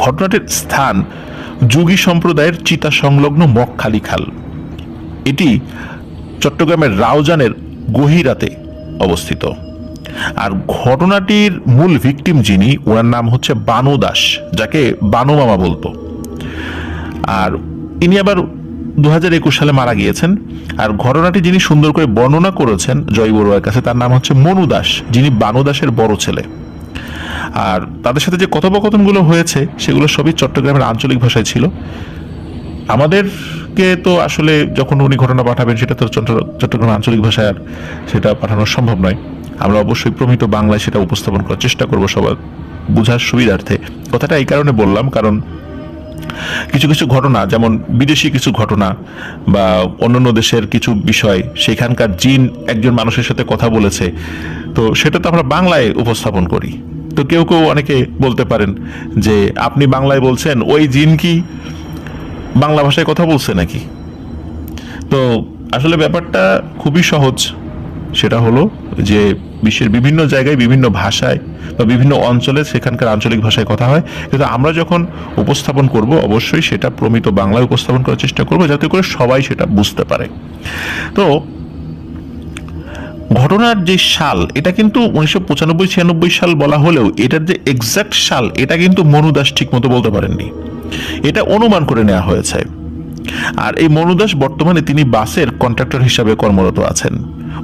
ঘটনাটির স্থান যোগী সম্প্রদায়ের চিতা সংলগ্ন মগখালি খাল। এটি চট্টগ্রামের রাউজানের গহিরাতে অবস্থিত। আর ঘটনাটির মূল ভিকটিম যিনি, ওনার নাম হচ্ছে বানু দাস, যাকে বানু মামা বলতো। আর ইনি আবার 2021 সালে মারা গিয়েছেন। আর ঘটনাটি যিনি সুন্দর করে বর্ণনা করেছেন জয় বড়ুয়ার কাছে, তার নাম হচ্ছে মনু দাস, যিনি বানু দাসের বড় ছেলে। আর তাদের সাথে যে কথোপকথনগুলো হয়েছে সেগুলো সবই চট্টগ্রামের আঞ্চলিক ভাষায় ছিল। আমাদেরকে তো আসলে যখন উনি ঘটনা পাঠাবেন সেটা তো চট্টগ্রাম আঞ্চলিক ভাষায় আর সেটা পাঠানো সম্ভব নয়। আমরা অবশ্যই প্রমিত বাংলায় সেটা উপস্থাপন করার চেষ্টা করব সবার বোঝার সুবিধার্থে। কথাটা এই কারণে বললাম, কারণ কিছু কিছু ঘটনা, যেমন বিদেশি কিছু ঘটনা বা অন্যান্য দেশের কিছু বিষয়, সেখানকার জিন একজন মানুষের সাথে কথা বলেছে, তো সেটা তো আমরা বাংলায় উপস্থাপন করি। তো কেউ কেউ অনেকে বলতে পারেন যে আপনি বাংলায় বলছেন, ওই জিন কি বাংলা ভাষায় কথা বলছে নাকি? তো আসলে ব্যাপারটা খুবই সহজ। সেটা হলো যে বিশ্বের বিভিন্ন জায়গায় বিভিন্ন ভাষায় বা বিভিন্ন অঞ্চলে সেখানকার আঞ্চলিক ভাষায় কথা হয়, কিন্তু আমরা যখন উপস্থাপন করব অবশ্যই সেটা প্রমিত বাংলায় উপস্থাপন করার চেষ্টা করব, যাতে করে সবাই সেটা বুঝতে পারে। তো ঘটনার যে সাল, এটা কিন্তু 1995-96 সাল বলা হলেও এটার যে এক্সাক্ট সাল এটা কিন্তু মনু দাস ঠিক মতো বলতে পারেননি, এটা অনুমান করে নেওয়া হয়েছে। আর এই মনু দাস বর্তমানে তিনি বাসের কন্ট্রাক্টর হিসাবে কর্মরত আছেন।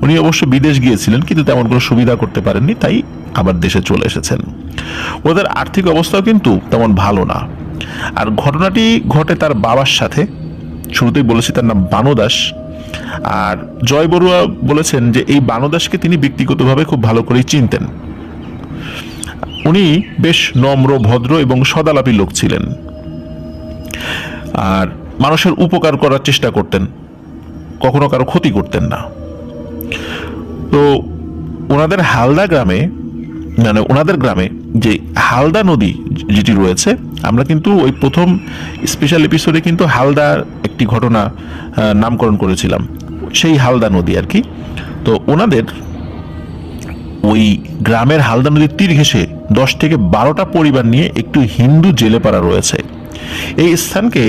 উনি অবশ্য বিদেশ গিয়েছিলেন, কিন্তু তেমন কোনো সুবিধা করতে পারেননি, তাই আবার দেশে চলে এসেছেন। ওদের আর্থিক অবস্থাও কিন্তু তেমন ভালো না। আর ঘটনাটি ঘটে তার বাবার সাথে। শুরুতেই বলেছি তার নাম বানু দাস। আর জয় বড়ুয়া বলেছেন যে এই বানু দাসকে তিনি ব্যক্তিগতভাবে খুব ভালো করেই চিনতেন। উনি বেশ নম্র, ভদ্র এবং সদালাপী লোক ছিলেন। আর মানুষের উপকার করার চেষ্টা করতেন, কখনো কারো ক্ষতি করতেন না। তো ওনাদের হালদা গ্রামে, মানে ওনাদের গ্রামে যে হালদা নদী যেটি রয়েছে, আমরা কিন্তু ওই প্রথম স্পেশাল এপিসোডে কিন্তু হালদার একটি ঘটনা নামকরণ করেছিলাম, সেই হালদা নদী আর কি। তো ওনাদের ওই গ্রামের হালদা নদীর তীর ঘেঁষে 10 থেকে 12টা পরিবার নিয়ে একটু হিন্দু জেলেপাড়া রয়েছে। এই স্থানকে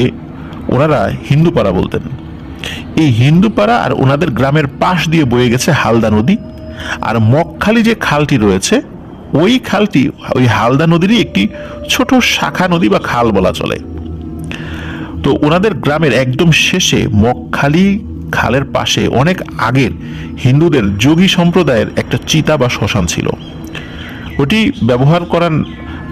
ওনারা হিন্দুপাড়া বলতেন। এই হিন্দুপাড়া আর ওনাদের গ্রামের পাশ দিয়ে বয়ে গেছে হালদা নদী। আর মগখালি যে খালটি রয়েছে, ওই খালটি ওই হালদা নদীরই একটি ছোট শাখা নদী বা খাল বলা চলে। তো ওনাদের গ্রামের একদম শেষে মগখালি খালের পাশে অনেক আগের হিন্দুদের যোগী সম্প্রদায়ের একটা চিতা বা শ্মশান ছিল। ওটি ব্যবহার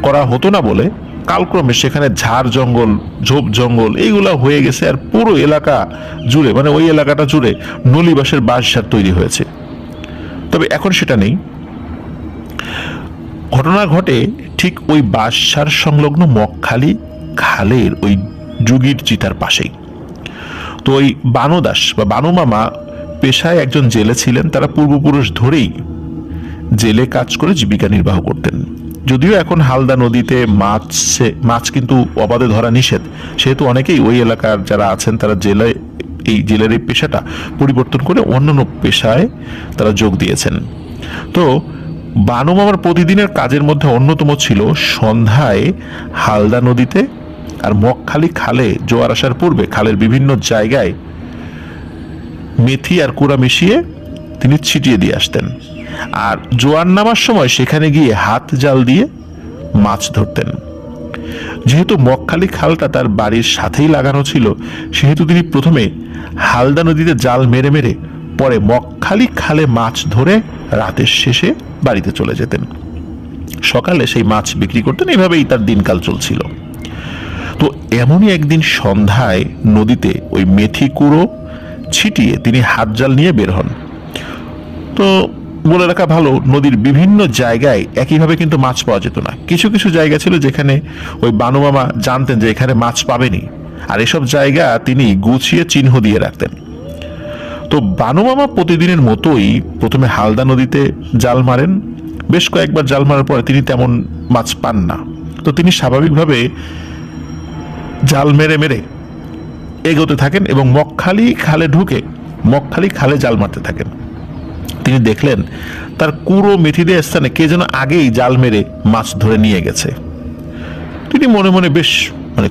করা হতো না বলে কালক্রমে সেখানে ঝাড় জঙ্গল, ঝোপ জঙ্গল এইগুলা হয়ে গেছে। আর পুরো এলাকা জুড়ে, মানে ওই এলাকাটা জুড়ে নলিবাসের বাঁশঝাড় তৈরি হয়েছে। তবে এখন সেটা নেই। ঘটনা ঘটে ঠিক ওই বাঁশঝাড় সংলগ্ন মগখালি খালের ওই যুগীর চিতার পাশেই। তো ওই বানু দাস বা বানু মামা পেশায় একজন জেলে ছিলেন। তারা পূর্বপুরুষ ধরেই জেলে কাজ করে জীবিকা নির্বাহ করতেন। যদিও এখন হালদা নদীতে মাছ কিন্তু অবাধে ধরা নিষেধ, সেহেতু অনেকেই ওই এলাকার যারা আছেন তারা জেলের এই পেশাটা পরিবর্তন করে অন্যান্য পেশায় তারা যোগ দিয়েছেন। তো বানু মামার প্রতিদিনের কাজের মধ্যে অন্যতম ছিল সন্ধ্যায় হালদা নদীতে আর মগখালি খালে জোয়ার আসার পূর্বে খালের বিভিন্ন জায়গায় মেথি আর কুড়া মিশিয়ে তিনি ছিটিয়ে দিয়ে আসতেন। আর জোয়ার নামার সময় সেখানে গিয়ে হাত জাল দিয়ে মাছ ধরতেন। যেহেতু মগখালি খালটা তার বাড়ির সাথেই লাগানো ছিল, সেহেতু তিনি প্রথমে হালদা নদীতে জাল মেরে মেরে পরে মগখালি খালে মাছ ধরে রাতের শেষে বাড়িতে চলে যেতেন। সকালে সেই মাছ বিক্রি করতেন। এভাবেই তার দিনকাল চলছিল। তো এমনই একদিন সন্ধ্যায় নদীতে ওই মেথি কুড়ো ছিটিয়ে তিনি হাত জাল নিয়ে বের হন। তো বলে রাখা ভালো, নদীর বিভিন্ন জায়গায় একইভাবে কিন্তু মাছ পাওয়া যেত না। কিছু কিছু জায়গা ছিল যেখানে ওই বানু মামা জানতেন যে এখানে মাছ পাবেনি, আর এসব জায়গা তিনি গুছিয়ে চিহ্ন দিয়ে রাখতেন। তো বানু মামা প্রতিদিনের মতোই প্রথমে হালদা নদীতে জাল মারেন। বেশ কয়েকবার জাল মারার পরে তিনি তেমন মাছ পান না। তো তিনি স্বাভাবিকভাবে জাল মেরে মেরে এগোতে থাকেন এবং মগখালি খালে ঢুকে মগখালি খালে জাল মারতে থাকেন। তিনি দেখলেন তার কুড়ো মেথি দেওয়া স্থানে কে যেন আগেই জাল মেরে মাছ ধরে নিয়ে গেছে। তিনি তিনি মনে মনে বেশ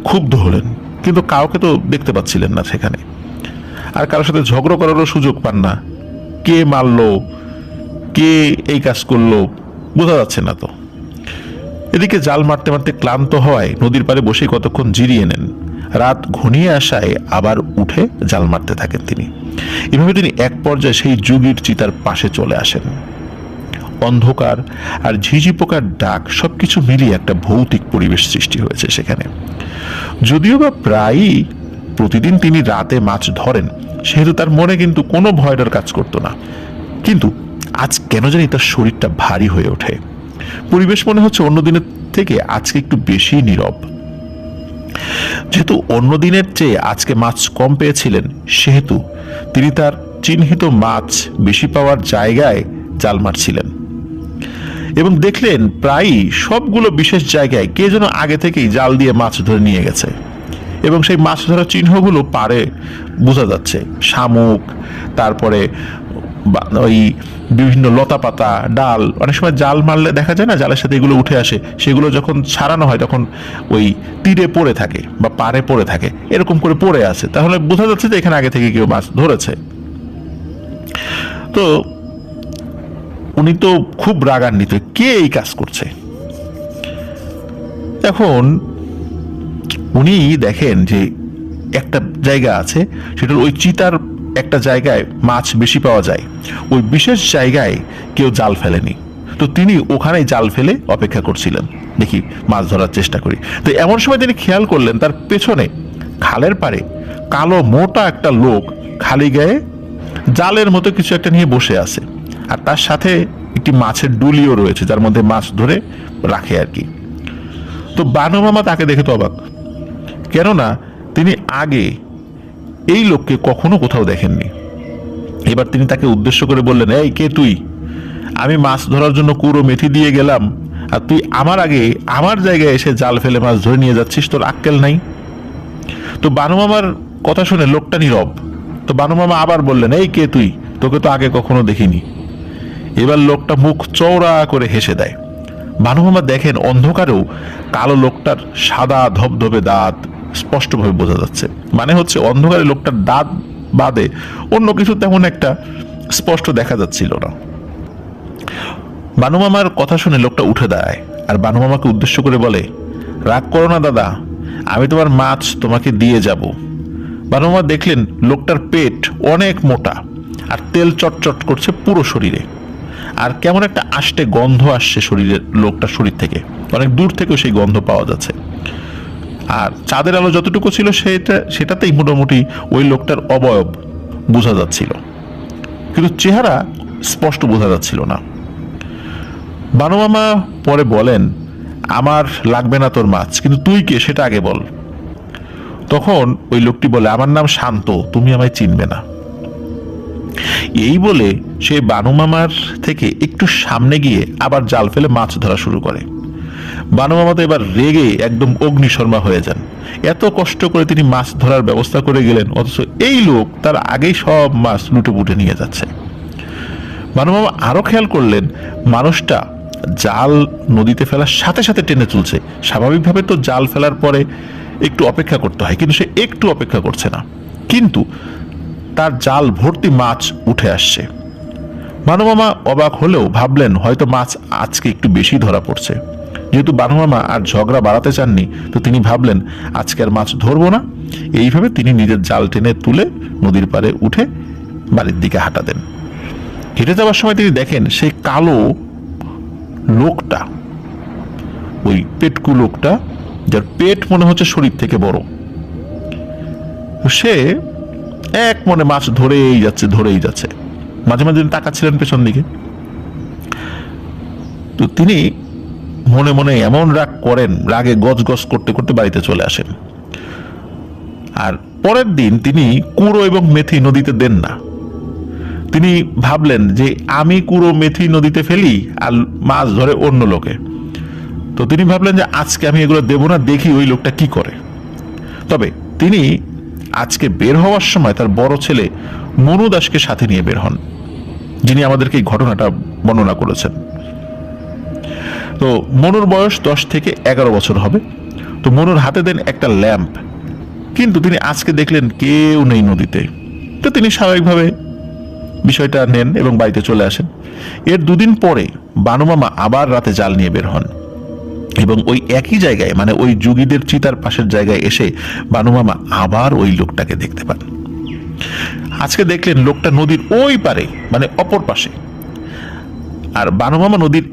ক্ষুব্ধ হলেন, কিন্তু কাউকে তো দেখতে পাচ্ছিলেন না সেখানে, আর কারোর সাথে ঝগড়া করারও সুযোগ পান না। কে মারলো, কে এই কাজ করলো বোঝা যাচ্ছে না তো। এদিকে জাল মারতে মারতে ক্লান্ত হওয়ায় নদীর পাড়ে বসে কতক্ষণ জিরিয়ে নেন। রাত ঘনিয়ে আসায় আবার উঠে জাল মারতে থাকেন তিনি। এভাবে তিনি এক পর্যায়ে সেই যুগীর চিতার পাশে চলে আসেন। অন্ধকার আর ঝিঝি পোকার ডাক সবকিছু মিলিয়ে একটা ভৌতিক পরিবেশ সৃষ্টি হয়েছে সেখানে। যদিও বা প্রায়ই প্রতিদিন তিনি রাতে মাছ ধরেন, সেহেতু তার মনে কিন্তু কোনো ভয় ডর কাজ করতো না। কিন্তু আজ কেন জানি তার শরীরটা ভারী হয়ে ওঠে। পরিবেশ মনে হচ্ছে অন্য দিনের থেকে আজকে একটু বেশি নীরব। যেহেতু অন্য দিনের চেয়ে আজকে মাছ কম পেয়েছিলেন, সেহেতু তিনি তার চিহ্নিত মাছ বেশি পাওয়ার জায়গায় জাল মারছিলেন এবং দেখলেন প্রায়ই সবগুলো বিশেষ জায়গায় কে যেন আগে থেকেই জাল দিয়ে মাছ ধরে নিয়ে গেছে এবং সেই মাছ ধরার চিহ্নগুলো পারে বোঝা যাচ্ছে। শামুক, তারপরে ওই বিভিন্ন লতা পাতা, ডাল, অনেক সময় জাল মারলে দেখা যায় না জালের সাথে এগুলো উঠে আসে, সেগুলো যখন ছাড়ানো হয় তখন ওই তীরে পড়ে থাকে বা পাড়ে পড়ে থাকে, এরকম করে পড়ে আছে, তাহলে বোঝা যাচ্ছে যে এখানে আগে থেকে কেউ মাছ ধরেছে। তো উনি তো খুব রাগান্বিত, কে এই কাজ করছে। এখন উনি দেখেন যে একটা জায়গা আছে, সেটা ওই চিতার একটা জায়গায় মাছ বেশি পাওয়া যায়, ওই বিশেষ জায়গায় কেউ জাল ফেলেনি। তো তিনি ওখানেই জাল ফেলে অপেক্ষা করছিলেন, দেখি মাছ ধরার চেষ্টা করি। তো এমন সময় তিনি খেয়াল করলেন তার পেছনে খালের পাড়ে কালো মোটা একটা লোক খালি গায়ে জালের মতো কিছু একটা নিয়ে বসে আছে, আর তার সাথে একটি মাছের ডুলিও রয়েছে যার মধ্যে মাছ ধরে রাখে আর কি। তো বানু মামা তাকে দেখে তো অবাক, কেননা তিনি আগে এই লোককে কখনো কোথাও দেখেননি। এবার তিনি তাকে উদ্দেশ্য করে বললেন, এই কে তুই? আমি মাছ ধরার জন্য কুড়ো মেথি দিয়ে গেলাম, আর তুই আমার আগে আমার জায়গায় এসে জাল ফেলে মাছ ধরে নিয়ে যাচ্ছিস, তোর আক্কেল নাই? তো বানু মামার কথা শুনে লোকটা নীরব। তো বানু মামা আবার বললেন, এই কে তুই? তোকে তো আগে কখনো দেখিনি। এবার লোকটা মুখ চওড়া করে হেসে দেয়। বানু মামা দেখেন অন্ধকারেও কালো লোকটার সাদা ধবধবে দাঁত স্পষ্টভাবে বোঝা যাচ্ছে, মানে হচ্ছে অন্ধকারে লোকটার দাঁত বাদে অন্য কিছু তেমন একটা স্পষ্ট দেখা যাচ্ছিল না। বানু মামার কথা শুনে লোকটা উঠে দাঁড়ায় আর বানু মামাকে উদ্দেশ্য করে বলে, রাগ করো না দাদা, আমি তোমার মাছ তোমাকে দিয়ে যাব। বানু মামা দেখলেন লোকটার পেট অনেক মোটা আর তেল চটচট করছে পুরো শরীরে, আর কেমন একটা আষ্টে গন্ধ আসছে শরীরের, লোকটার শরীর থেকে অনেক দূর থেকেও সেই গন্ধ পাওয়া যাচ্ছে। আর চাঁদের আলো যতটুকু ছিল সেটাতেই মোটামুটি ওই লোকটার অবয়ব বোঝা যাচ্ছিল, কিন্তু চেহারা স্পষ্ট বোঝা যাচ্ছিল না। বানু মামা পরে বলেন, আমার লাগবে না তোর মাছ, কিন্তু তুই কে সেটা আগে বল। তখন ওই লোকটি বলে, আমার নাম শান্ত, তুমি আমায় চিনবে না। এই বলে সে বানু মামার থেকে একটু সামনে গিয়ে আবার জাল ফেলে মাছ ধরা শুরু করে। বানু মামা তো এবার রেগে একদম অগ্নিশর্মা হয়ে যান। এত কষ্ট করে তিনি মাছ ধরার ব্যবস্থা করে গেলেন, অথচ এই লোক তার আগেই সব মাছ লুটে পুটে নিয়ে যাচ্ছে। বানু মামা আরো খেয়াল করলেন মানুষটা জাল নদীতে ফেলার সাথে সাথে টেনে তুলছে। স্বাভাবিকভাবে তো জাল ফেলার পরে একটু অপেক্ষা করতে হয়, কিন্তু সে একটু অপেক্ষা করছে না, কিন্তু তার জাল ভর্তি মাছ উঠে আসছে। বানু মামা অবাক হলেও ভাবলেন হয়তো মাছ আজকে একটু বেশি ধরা পড়ছে। যেহেতু বানু মামা আর ঝগড়া বাড়াতে চাননি, তো তিনি ভাবলেন আজকে আর মাছ ধরবো না। এইভাবে তিনি নিজের জাল টেনে তুলে নদীর পাড়ে উঠে বাড়ির দিকে হাঁটা দেন। হেঁটে যাওয়ার সময় তিনি দেখেন সেই কালো লোকটা, ওই পেটকু লোকটা, যার পেট মনে হচ্ছে শরীর থেকে বড়, সে এক মনে মাছ ধরেই যাচ্ছে। মাঝে মাঝে তাকাচ্ছিলেন পেছন দিকে। তো তিনি মনে মনে এমন রাগ করেন, রাগে গজগজ করতে করতে বাড়িতে চলে আসেন। আর পরের দিন তিনি কুড়ো এবং মেথি নদীতে দেন না। তিনি ভাবলেন যে আমি কুড়ো মেথি নদীতে ফেলি আর মাছ ধরে অন্য লোকে, তো তিনি ভাবলেন যে আজকে আমি এগুলো দেব না, দেখি ওই লোকটা কি করে। তবে তিনি আজকে বের হওয়ার সময় তার বড় ছেলে মনু দাসকে সাথে নিয়ে বের হন, যিনি আমাদেরকে এই ঘটনাটা বর্ণনা করেছেন। তো মনুর বয়স 10 থেকে 11 বছর হবে। তো মনুর হাতে দেন একটা ল্যাম্প, কিন্তু তিনি আজকে দেখলেন কেউ নেই নদীতে। তো তিনি স্বাভাবিকভাবে বিষয়টা নেন এবং বাড়িতে চলে আসেন। এর দুদিন পরে বানু মামা আবার রাতে জাল নিয়ে বের হন এবং ওই একই জায়গায়, মানে ওই যুগীদের চিতার পাশের জায়গায় এসে বানু মামা আবার ওই লোকটাকে দেখতে পান। আজকে দেখলেন লোকটা নদীর ওই পারে, মানে অপর পাশে, আর বানু মামা নদীর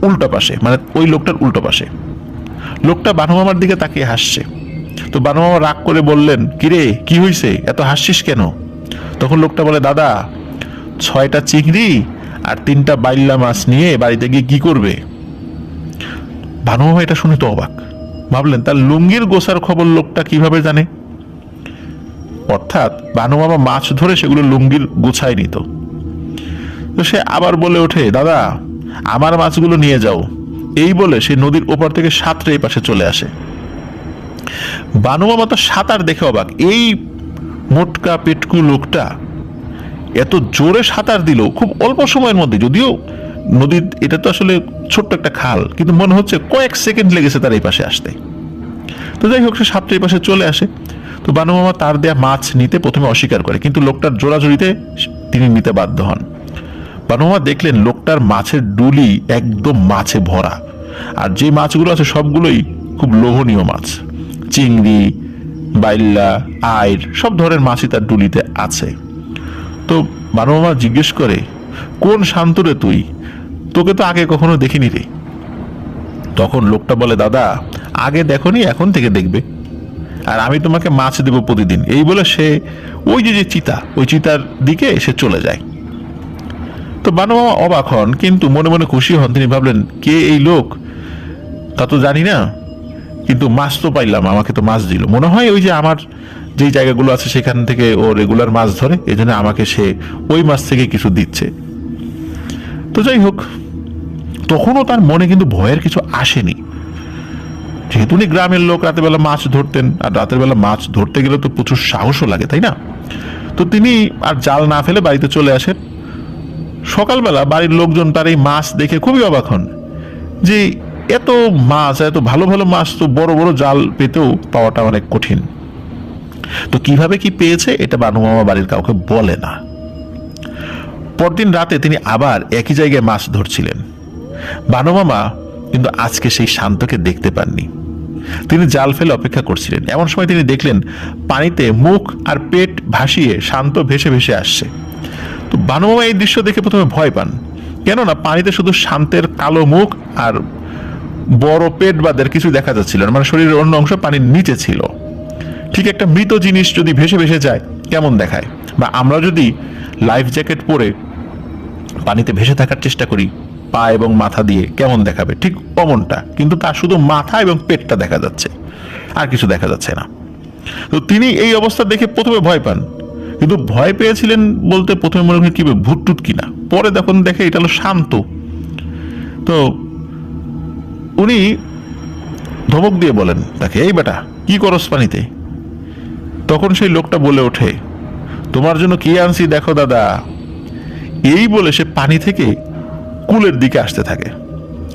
উল্টো পাশে, মানে ওই লোকটার উল্টো পাশে। লোকটা বানু মামার দিকে তাকিয়ে হাসছে। তো বানু মামা রাগ করে বললেন, কিরে কি হয়েছে, এত হাসছিস কেন? তখন লোকটা বলে, দাদা 6টা চিংড়ি আর 3টা বাইল্লা মাছ নিয়ে বাড়িতে গিয়ে কি করবে? বানু মামা এটা শুনে তো অবাক, ভাবলেন তার লুঙ্গির গোছার খবর লোকটা কিভাবে জানে। অর্থাৎ বানু মামা মাছ ধরে সেগুলো লুঙ্গির গোছায় নিত। তো সে আবার বলে ওঠে, দাদা আমার মাছগুলো নিয়ে যাও। এই বলে সে নদীর ওপার থেকে সাঁতরে এই পাশে চলে আসে। বানু মামা তো সাঁতার দেখে অবাক, এই মোটকা পেটকু লোকটা এত জোরে সাঁতার দিল খুব অল্প সময়ের মধ্যে। যদিও নদীর এটা তো আসলে ছোট্ট একটা খাল, কিন্তু মনে হচ্ছে কয়েক সেকেন্ড লেগেছে তার এই পাশে আসতে। তো যাই হোক, সে সাঁতরে এই পাশে চলে আসে। তো বানু মামা তার দেয়া মাছ নিতে প্রথমে অস্বীকার করে, কিন্তু লোকটার জোরাজুরিতে তিনি নিতে বাধ্য হন। বানু মামা দেখলেন লোকটার মাছের ডুলি একদম মাছে ভরা, আর যে মাছগুলো আছে সবগুলোই খুব লোভনীয় মাছ। চিংড়ি, বাইল্লা, আইর সব ধরনের মাছই তার ডুলিতে আছে। তো বানু মামা জিজ্ঞেস করে, কোন শান্ত রে তুই, তোকে তো আগে কখনো দেখিনি রে। তখন লোকটা বলে, দাদা আগে দেখোনি, এখন থেকে দেখবে, আর আমি তোমাকে মাছ দেব প্রতিদিন। এই বলে সে ওই যে চিতা, ওই চিতার দিকে সে চলে যায়। তো বানু মামা অবাক হন, কিন্তু মনে মনে খুশি হন। তিনি ভাবলেন, কে এই লোক তা তো জানি না, কিন্তু মাছ তো পাইলাম, আমাকে তো মাছ দিল। মনে হয় ওই যে আমার যেই জায়গাগুলো আছে সেখান থেকে ও রেগুলার মাছ ধরে, এই জন্য আমাকে সে ওই মাছ থেকে কিছু দিচ্ছে। তো যাই হোক, তখনও তার মনে কিন্তু ভয়ের কিছু আসেনি, যেহেতু উনি গ্রামের লোক, রাতের বেলা মাছ ধরতেন, আর রাতের বেলা মাছ ধরতে গেলে তো প্রচুর সাহসও লাগে, তাই না? তো তিনি আর জাল না ফেলে বাড়িতে চলে আসেন। সকালবেলা বাড়ির লোকজন তার এই মাছ দেখে খুবই অবাক হন, যে এত মাছ, এত ভালো ভালো মাছ তো বড় বড় জাল পেতেও পাওয়াটা অনেক কঠিন। তো কিভাবে কি পেয়েছে এটা বানু মামা বাড়ির কাউকে বলে না। পরদিন রাতে তিনি আবার একই জায়গায় মাছ ধরছিলেন। বানু মামা কিন্তু আজকে সেই শান্তকে দেখতে পাননি। তিনি জাল ফেলে অপেক্ষা করছিলেন। এমন সময় তিনি দেখলেন পানিতে মুখ আর পেট ভাসিয়ে শান্ত ভেসে ভেসে আসছে। তো বানু মামা এই দৃশ্য দেখে প্রথমে ভয় পান, কেননা পানিতে শুধু শান্তের কালো মুখ আর বড় পেট বাদের কিছু দেখা যাচ্ছিল না, মানে শরীরের অন্য অংশ পানির নিচে ছিল। ঠিক একটা মৃত জিনিস যদি ভেসে ভেসে যায় কেমন দেখায়, বা আমরা যদি লাইফ জ্যাকেট পরে পানিতে ভেসে থাকার চেষ্টা করি পা এবং মাথা দিয়ে, কেমন দেখাবে, ঠিক অমনটা। কিন্তু তার শুধু মাথা এবং পেটটা দেখা যাচ্ছে, আর কিছু দেখা যাচ্ছে না। তো তিনি এই অবস্থা দেখে প্রথমে ভয় পান, কিন্তু ভয় পেয়েছিলেন বলতে প্রথমে মনে হয় কি ভুটটুট কিনা, পরে যখন দেখে এটা হলো শান্ত। তো উনি ধমক দিয়ে বলেন তাকে, এই বেটা কি করস পানিতে? তখন সেই লোকটা বলে ওঠে, তোমার জন্য কি আনছি দেখো দাদা। এই বলে সে পানি থেকে কুলের দিকে আসতে থাকে।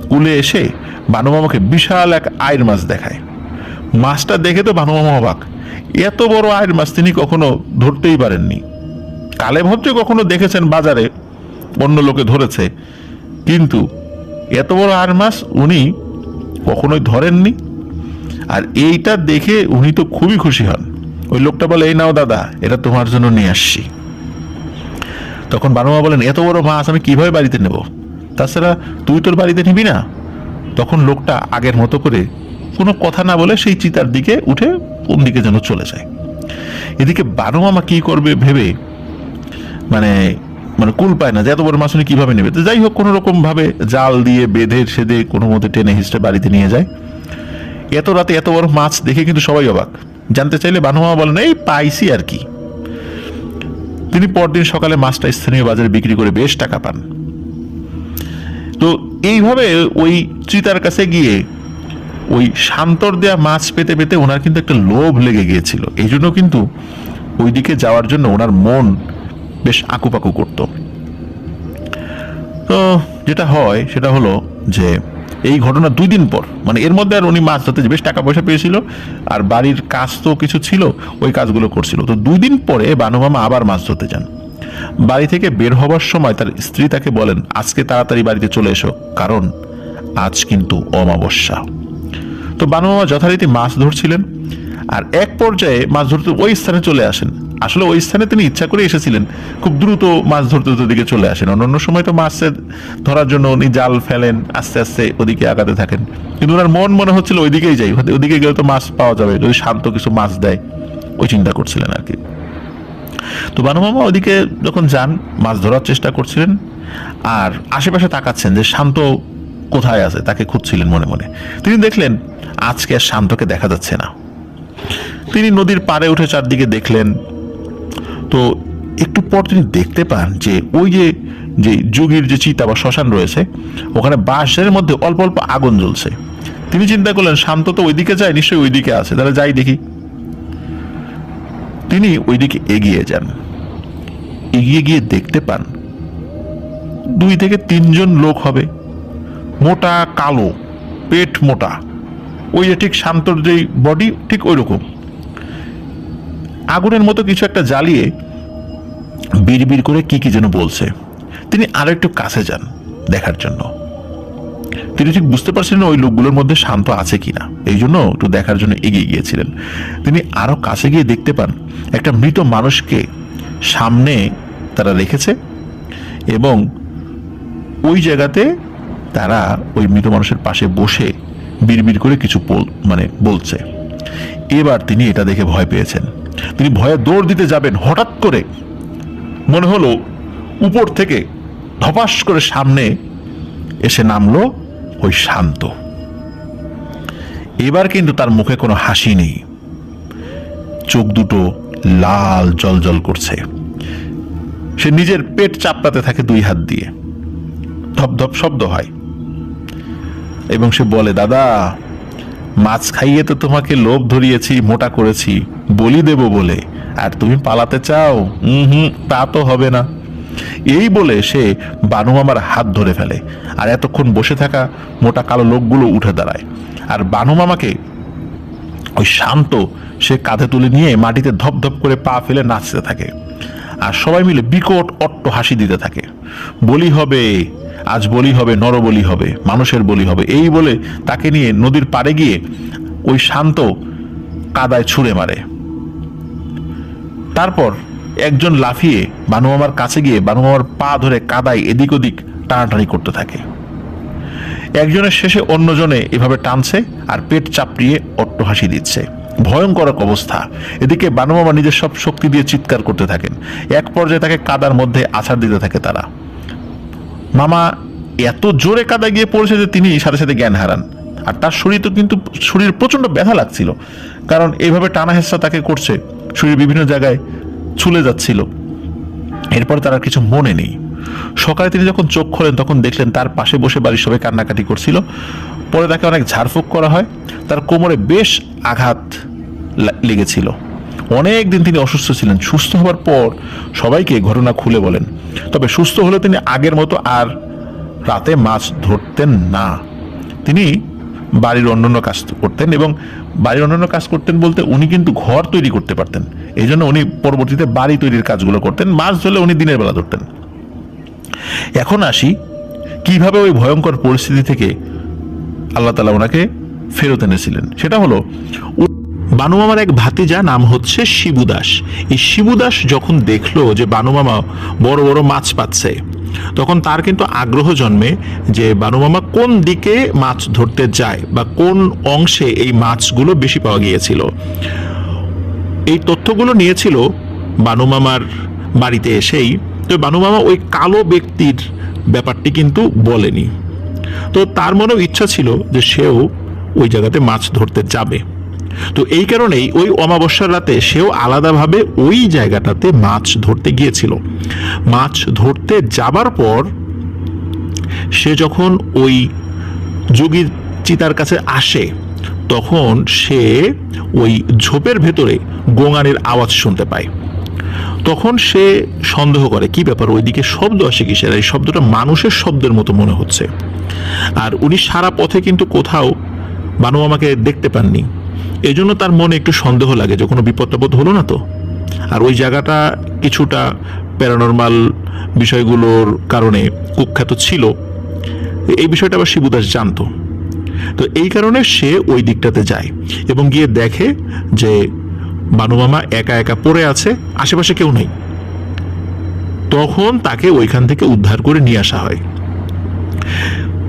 কুলে এসে বানু মামাকে বিশাল এক আইর মাছ দেখায়। মাছটা দেখে তো বানু মামা অবাক, এত বড় আইর মাছ তিনি কখনো ধরতেই পারেননি। কালে ভদ্রে কখনো দেখেছেন বাজারে, অন্য লোকে ধরেছে, কিন্তু এত বড় আইর মাছ উনি কখনোই ধরেননি। আর এইটা দেখে উনি তো খুবই খুশি হন। ওই লোকটা বলে, এই নাও দাদা, এটা তোমার জন্য নিয়ে আসছি। তখন বানু মামা বলেন, এত বড় মাছ আমি কিভাবে বাড়িতে নেব? তাছাড়া তুই তোর বাড়িতে নিবি না? তখন লোকটা আগের মতো করে কোনো কথা না বলে সেই চিতার দিকে উঠে কোন দিকে যেন চলে যায়। এদিকে বানু মামা কি করবে ভেবে মানে মানে কুল পায় না যে এত বড় মাছ উনি কিভাবে নেবে। তো যাই হোক, কোনো রকম ভাবে জাল দিয়ে বেঁধে সেদে কোনো মতে টেনে হিস্টে বাড়িতে নিয়ে যায়। এত রাতে এত বড় মাছ দেখে কিন্তু সবাই অবাক। জানতে চাইলে বানু মামা বলেন, এই পাইছি আর কি। তিনি পরদিন সকালে মাছটা স্থানীয় বাজারে বিক্রি করে বেশ টাকা পান। তো এইভাবে ওই চিতার কাছে গিয়ে ওই শান্তর দেয়া মাছ পেতে পেতে ওনার কিন্তু একটা লোভ লেগে গিয়েছিল। এই জন্য কিন্তু ওই দিকে যাওয়ার জন্য ওনার মন বেশ আকুপাকু করত। তো যেটা হয় সেটা হলো যে এই ঘটনা 2 দিন পর, মানে এর মধ্যে আর উনি মাছ ধরতে বেশ টাকা পয়সা পেয়েছিল, আর বাড়ির কাজ তো কিছু ছিল, ওই কাজগুলো করছিল। তো 2 দিন পরে বানু মামা আবার মাছ ধরতে যান। বাড়ি থেকে বের হবার সময় তার স্ত্রী তাকে বলেন, আজকে তাড়াতাড়ি বাড়িতে চলে এসো, কারণ আজ কিন্তু অমাবস্যা। তো বানু মামা যথারীতি মাছ ধরছিলেন, আর এক পর্যায়ে মাছ ধরতে ওই স্থানে চলে আসেন। আসলে ওই স্থানে তিনি ইচ্ছা করে এসেছিলেন, খুব দ্রুত মাছ ধরতে ওদিকে চলে আসেন। অন্য সময় তো মাছের ধরার জন্য উনি জাল ফেলেন, আস্তে আস্তে ওদিকে আগাতে থাকেন, কিন্তু ওনার মনে হচ্ছিল ওইদিকেই যাই, ওদিকে গেলে তো মাছ পাওয়া যাবে, যদি শান্ত কিছু মাছ দেয়, ওই চিন্তা করছিলেন আর কি। তো বানু মামা ওদিকে যখন যান, মাছ ধরার চেষ্টা করছিলেন, আর আশেপাশে তাকাচ্ছেন যে শান্ত কোথায় আছে, তাকে খুঁজছিলেন মনে মনে। তিনি দেখলেন আজকে আর শান্তকে দেখা যাচ্ছে না। তিনি নদীর পাড়ে উঠে চারদিকে দেখলেন। তো একটু পর তিনি দেখতে পান যে ওই যে যুগীর যে চিতা বা শ্মশান রয়েছে, ওখানে বাঁশের মধ্যে অল্প অল্প আগুন জ্বলছে। তিনি চিন্তা করলেন শান্ত তো ওইদিকে যায়, নিশ্চয়ই ওইদিকে আছে, তাহলে যাই দেখি। তিনি ওইদিকে এগিয়ে যান। এগিয়ে গিয়ে দেখতে পান 2 থেকে 3 জন লোক হবে, মোটা কালো, পেট মোটা, ওই যে ঠিক শান্তর যেই বডি ঠিক ওই রকম, আগুনের মতো কিছু একটা জ্বালিয়ে বিড়বিড় করে কি যেন বলছে। তিনি আরো একটু কাছে যান দেখার জন্য। তিনি ঠিক বুঝতে পারছিলেন ওই লোকগুলোর মধ্যে শান্ত আছে কিনা, এই জন্য একটু দেখার জন্য এগিয়ে গিয়েছিলেন। তিনি আরো কাছে গিয়ে দেখতে পান একটা মৃত মানুষকে সামনে তারা রেখেছে, এবং ওই জায়গাতে তারা ওই মৃত মানুষের পাশে বসে বিড়বিড় করে কিছু বলছে। এবার তিনি এটা দেখে ভয় পেয়েছেন। তিনি ভয়ে দৌড় দিতে যাবেন, হঠাৎ করে মনে হলো উপর থেকে ধপাস করে সামনে এসে নামলো ওই শান্ত। এবার কিন্তু তার মুখে কোনো হাসি নেই, চোখ দুটো লাল জল করছে। সে নিজের পেট চাপড়াতে থাকে 2 হাত দিয়ে, ধপ ধপ শব্দ হয়, এবং সে বলে, দাদা, মাছ খাইয়ে তো তোমাকে লোভ ধরিয়েছি, মোটা করেছি, বলি দেব বলে, আর তুমি পালাতে চাও? তা তো হবে না। এই বলে সে বানু মামার হাত ধরে ফেলে, আর এতক্ষণ বসে থাকা মোটা কালো লোকগুলো উঠে দাঁড়ায়, আর বানু মামাকে ওই শান্ত সে কাঁধে তুলে নিয়ে মাটিতে ধপ ধপ করে পা ফেলে নাচতে থাকে, আর সবাই মিলে বিকট অট্ট হাসি দিতে থাকে। বলি হবে, আজ বলি হবে, নরবলি হবে, মানুষের বলি হবে, এই বলে তাকে নিয়ে নদীর পাড়ে গিয়ে ওই শান্ত কাদায় ছুঁড়ে মারে। তারপর একজন লাফিয়ে বানু মামার কাছে গিয়ে বানু মামার পা ধরে কাদায় এদিক ওদিক টানাটানি করতে থাকে। একজনের শেষে অন্যজনে এভাবে টানছে আর পেট চাপড়িয়ে অট্টহাসি দিচ্ছে। ভয়ঙ্কর এক অবস্থা। এদিকে বানু মামা নিজের সব শক্তি দিয়ে চিৎকার করতে থাকেন। এক পর্যায়ে তাকে কাদার মধ্যে আছাড় দিতে থাকে তারা। মামা এত জোরে কাদা গিয়ে পড়েছে যে তিনি সাথে সাথে জ্ঞান হারান, আর তার শরীর প্রচন্ড ব্যথা লাগছিল, কারণ এইভাবে টানা হেঁচড়া তাকে করছে, শরীর বিভিন্ন জায়গায় ছুলে যাচ্ছিল। এরপর তার আর কিছু মনে নেই। সকালে তিনি যখন চোখ খোলেন তখন দেখলেন তার পাশে বসে বাড়ির সবাই কান্নাকাটি করছিল। পরে তাকে অনেক ঝাড়ফুঁক করা হয়, তার কোমরে বেশ আঘাত লেগেছিল। অনেক দিন তিনি অসুস্থ ছিলেন। সুস্থ হবার পর সবাইকে ঘটনা খুলে বলেন। তবে সুস্থ হলে তিনি আগের মতো আর রাতে মাছ ধরতেন না। তিনি বাড়ির অন্যান্য কাজ করতেন, এবং বাড়ির অন্যান্য কাজ করতেন বলতে উনি কিন্তু ঘর তৈরি করতে পারতেন, এই জন্য উনি পরবর্তীতে বাড়ি তৈরির কাজগুলো করতেন। মাছ ধরলে উনি দিনের বেলা ধরতেন। এখন আসি কিভাবে ওই ভয়ঙ্কর পরিস্থিতি থেকে আল্লাহ তাআলা ওনাকে ফেরত এনেছিলেন। সেটা হলো, বানু মামার এক ভাতিজা, নাম হচ্ছে শিবু দাস। এই শিবু দাস যখন দেখলো যে বানু মামা বড় বড় মাছ পাচ্ছে, তখন তার কিন্তু আগ্রহ জন্মে যে বানু মামা কোন দিকে মাছ ধরতে যায় বা কোন অংশে এই মাছগুলো বেশি পাওয়া গিয়েছিল। এই তথ্যগুলো নিয়েছিল বানু মামার বাড়িতে এসেই। তো বানু মামা ওই কালো ব্যক্তির ব্যাপারটি কিন্তু বলেনি। তো তার মনেও ইচ্ছা ছিল যে সেও ওই জায়গাতে মাছ ধরতে যাবে। তো এই কারণেই ওই অমাবস্যার রাতে সেও আলাদাভাবে ওই জায়গাটাতে মাছ ধরতে গিয়েছিল। মাছ ধরতে যাবার পর সে যখন ওই যোগীর চিতার কাছে আসে, তখন সে ওই ঝোপের ভেতরে গোঙানির আওয়াজ শুনতে পায়। তখন সে সন্দেহ করে কি ব্যাপার, ওইদিকে শব্দ আসে কিসের, এই শব্দটা মানুষের শব্দের মতো মনে হচ্ছে। আর উনি সারা পথে কিন্তু কোথাও বানু মামাকে দেখতে পাননি। এই জন্য তার মনে একটু সন্দেহ লাগে যে কোনো বিপদ হলো না তো। আর ওই জায়গাটা কিছুটা প্যারানরমাল বিষয়গুলোর কারণে কুখ্যাত ছিল, এই বিষয়টা আবার শিবু দাস জানতো। তো এই কারণে সে ওই দিকটাতে যায় এবং গিয়ে দেখে যে বানু মামা একা একা পড়ে আছে, আশেপাশে কেউ নেই। তখন তাকে ওইখান থেকে উদ্ধার করে নিয়ে আসা হয়।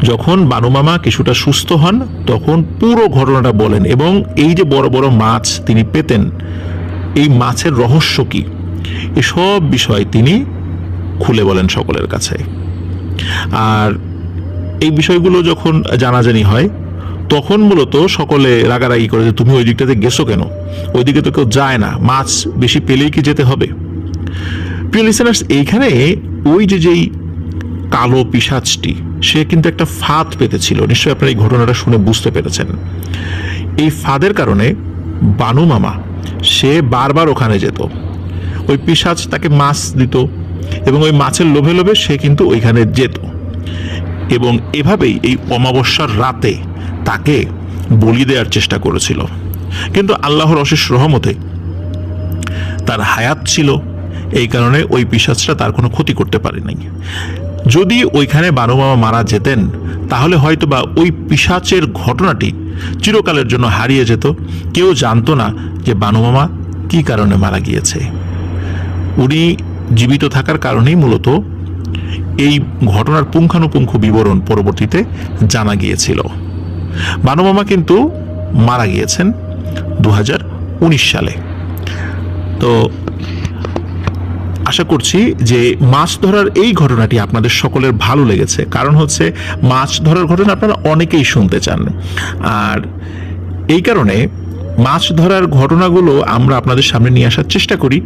যখন বানু মামা কিছুটা সুস্থ হন তখন পুরো ঘটনাটা বলেন এবং এই যে বড় বড় মাছ তিনি পেতেন, এই মাছের রহস্য কি, এসব বিষয় তিনি খুলে বলেন সকলের কাছে। আর এই বিষয়গুলো যখন জানাজানি হয় তখন মূলত সকলে রাগারাগি করে যে তুমি ওই দিকটাতে গেছো কেন, ওইদিকে তো কেউ যায় না, মাছ বেশি পেলেই কি যেতে হবে। প্রিয় লিসেনার্স, এইখানে ওই যেই কালো পিশাচটি, সে কিন্তু একটা ফাঁদ পেতেছিল। নিশ্চয়ই আপনারা এই ঘটনাটা শুনে বুঝতে পেরেছেন। এই ফাঁদের কারণে বানু মামা সে বারবার ওখানে যেত, ওই পিশাচ তাকে মাছ দিত এবং ওই মাছের লোভে লোভে সে কিন্তু ওইখানে যেত এবং এভাবেই এই অমাবস্যার রাতে তাকে বলি দেওয়ার চেষ্টা করেছিল। কিন্তু আল্লাহর অশেষ রহমতে তার হায়াত ছিল, এই কারণে ওই পিশাচটা তার কোনো ক্ষতি করতে পারে নাই। যদি ওইখানে বানু মামা মারা যেতেন তাহলে হয়তো বা ওই পিশাচের ঘটনাটি চিরকালের জন্য হারিয়ে যেত। কেউ জানতো না যে বানু মামা কি কারণে মারা গিয়েছে। উনি জীবিত থাকার কারণেই মূলত এই ঘটনার পুঙ্খানুপুঙ্খ বিবরণ পরবর্তীতে জানা গিয়েছিল। বানু মামা কিন্তু মারা গিয়েছেন 2019 সালে। তো আশা করছি যে মাছ ধরার এই ঘটনাটি আপনাদের সকলের ভালো লেগেছে, কারণ হচ্ছে মাছ ধরার ঘটনা আপনারা অনেকেই শুনতে চান। আর এই কারণে মাছ ধরার ঘটনাগুলো আমরা আপনাদের সামনে নিয়ে আসার চেষ্টা করি,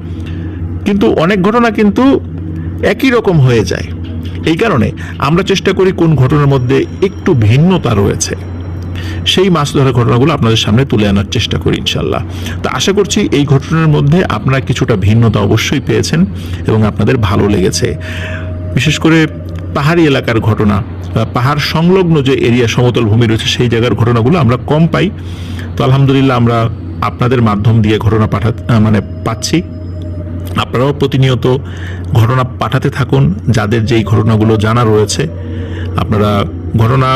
কিন্তু অনেক ঘটনা কিন্তু একই রকম হয়ে যায়। এই কারণে আমরা চেষ্টা করি কোন ঘটনার মধ্যে একটু ভিন্নতা রয়েছে সেই মাছ ধরার ঘটনাগুলো আপনাদের সামনে তুলে আনার চেষ্টা করি ইনশাল্লাহ। তো আশা করছি এই ঘটনার মধ্যে আপনারা কিছুটা ভিন্নতা অবশ্যই পেয়েছেন এবং আপনাদের ভালো লেগেছে। বিশেষ করে পাহাড়ি এলাকার ঘটনা বা পাহাড় সংলগ্ন যে এরিয়া, সমতল ভূমি রয়েছে, সেই জায়গার ঘটনাগুলো আমরা কম পাই। তো আলহামদুলিল্লাহ আমরা আপনাদের মাধ্যম দিয়ে ঘটনা পাচ্ছি। আপনারাও প্রতিনিয়ত ঘটনা পাঠাতে থাকুন, যাদের যেই ঘটনাগুলো জানা রয়েছে। আপনারা ঘটনা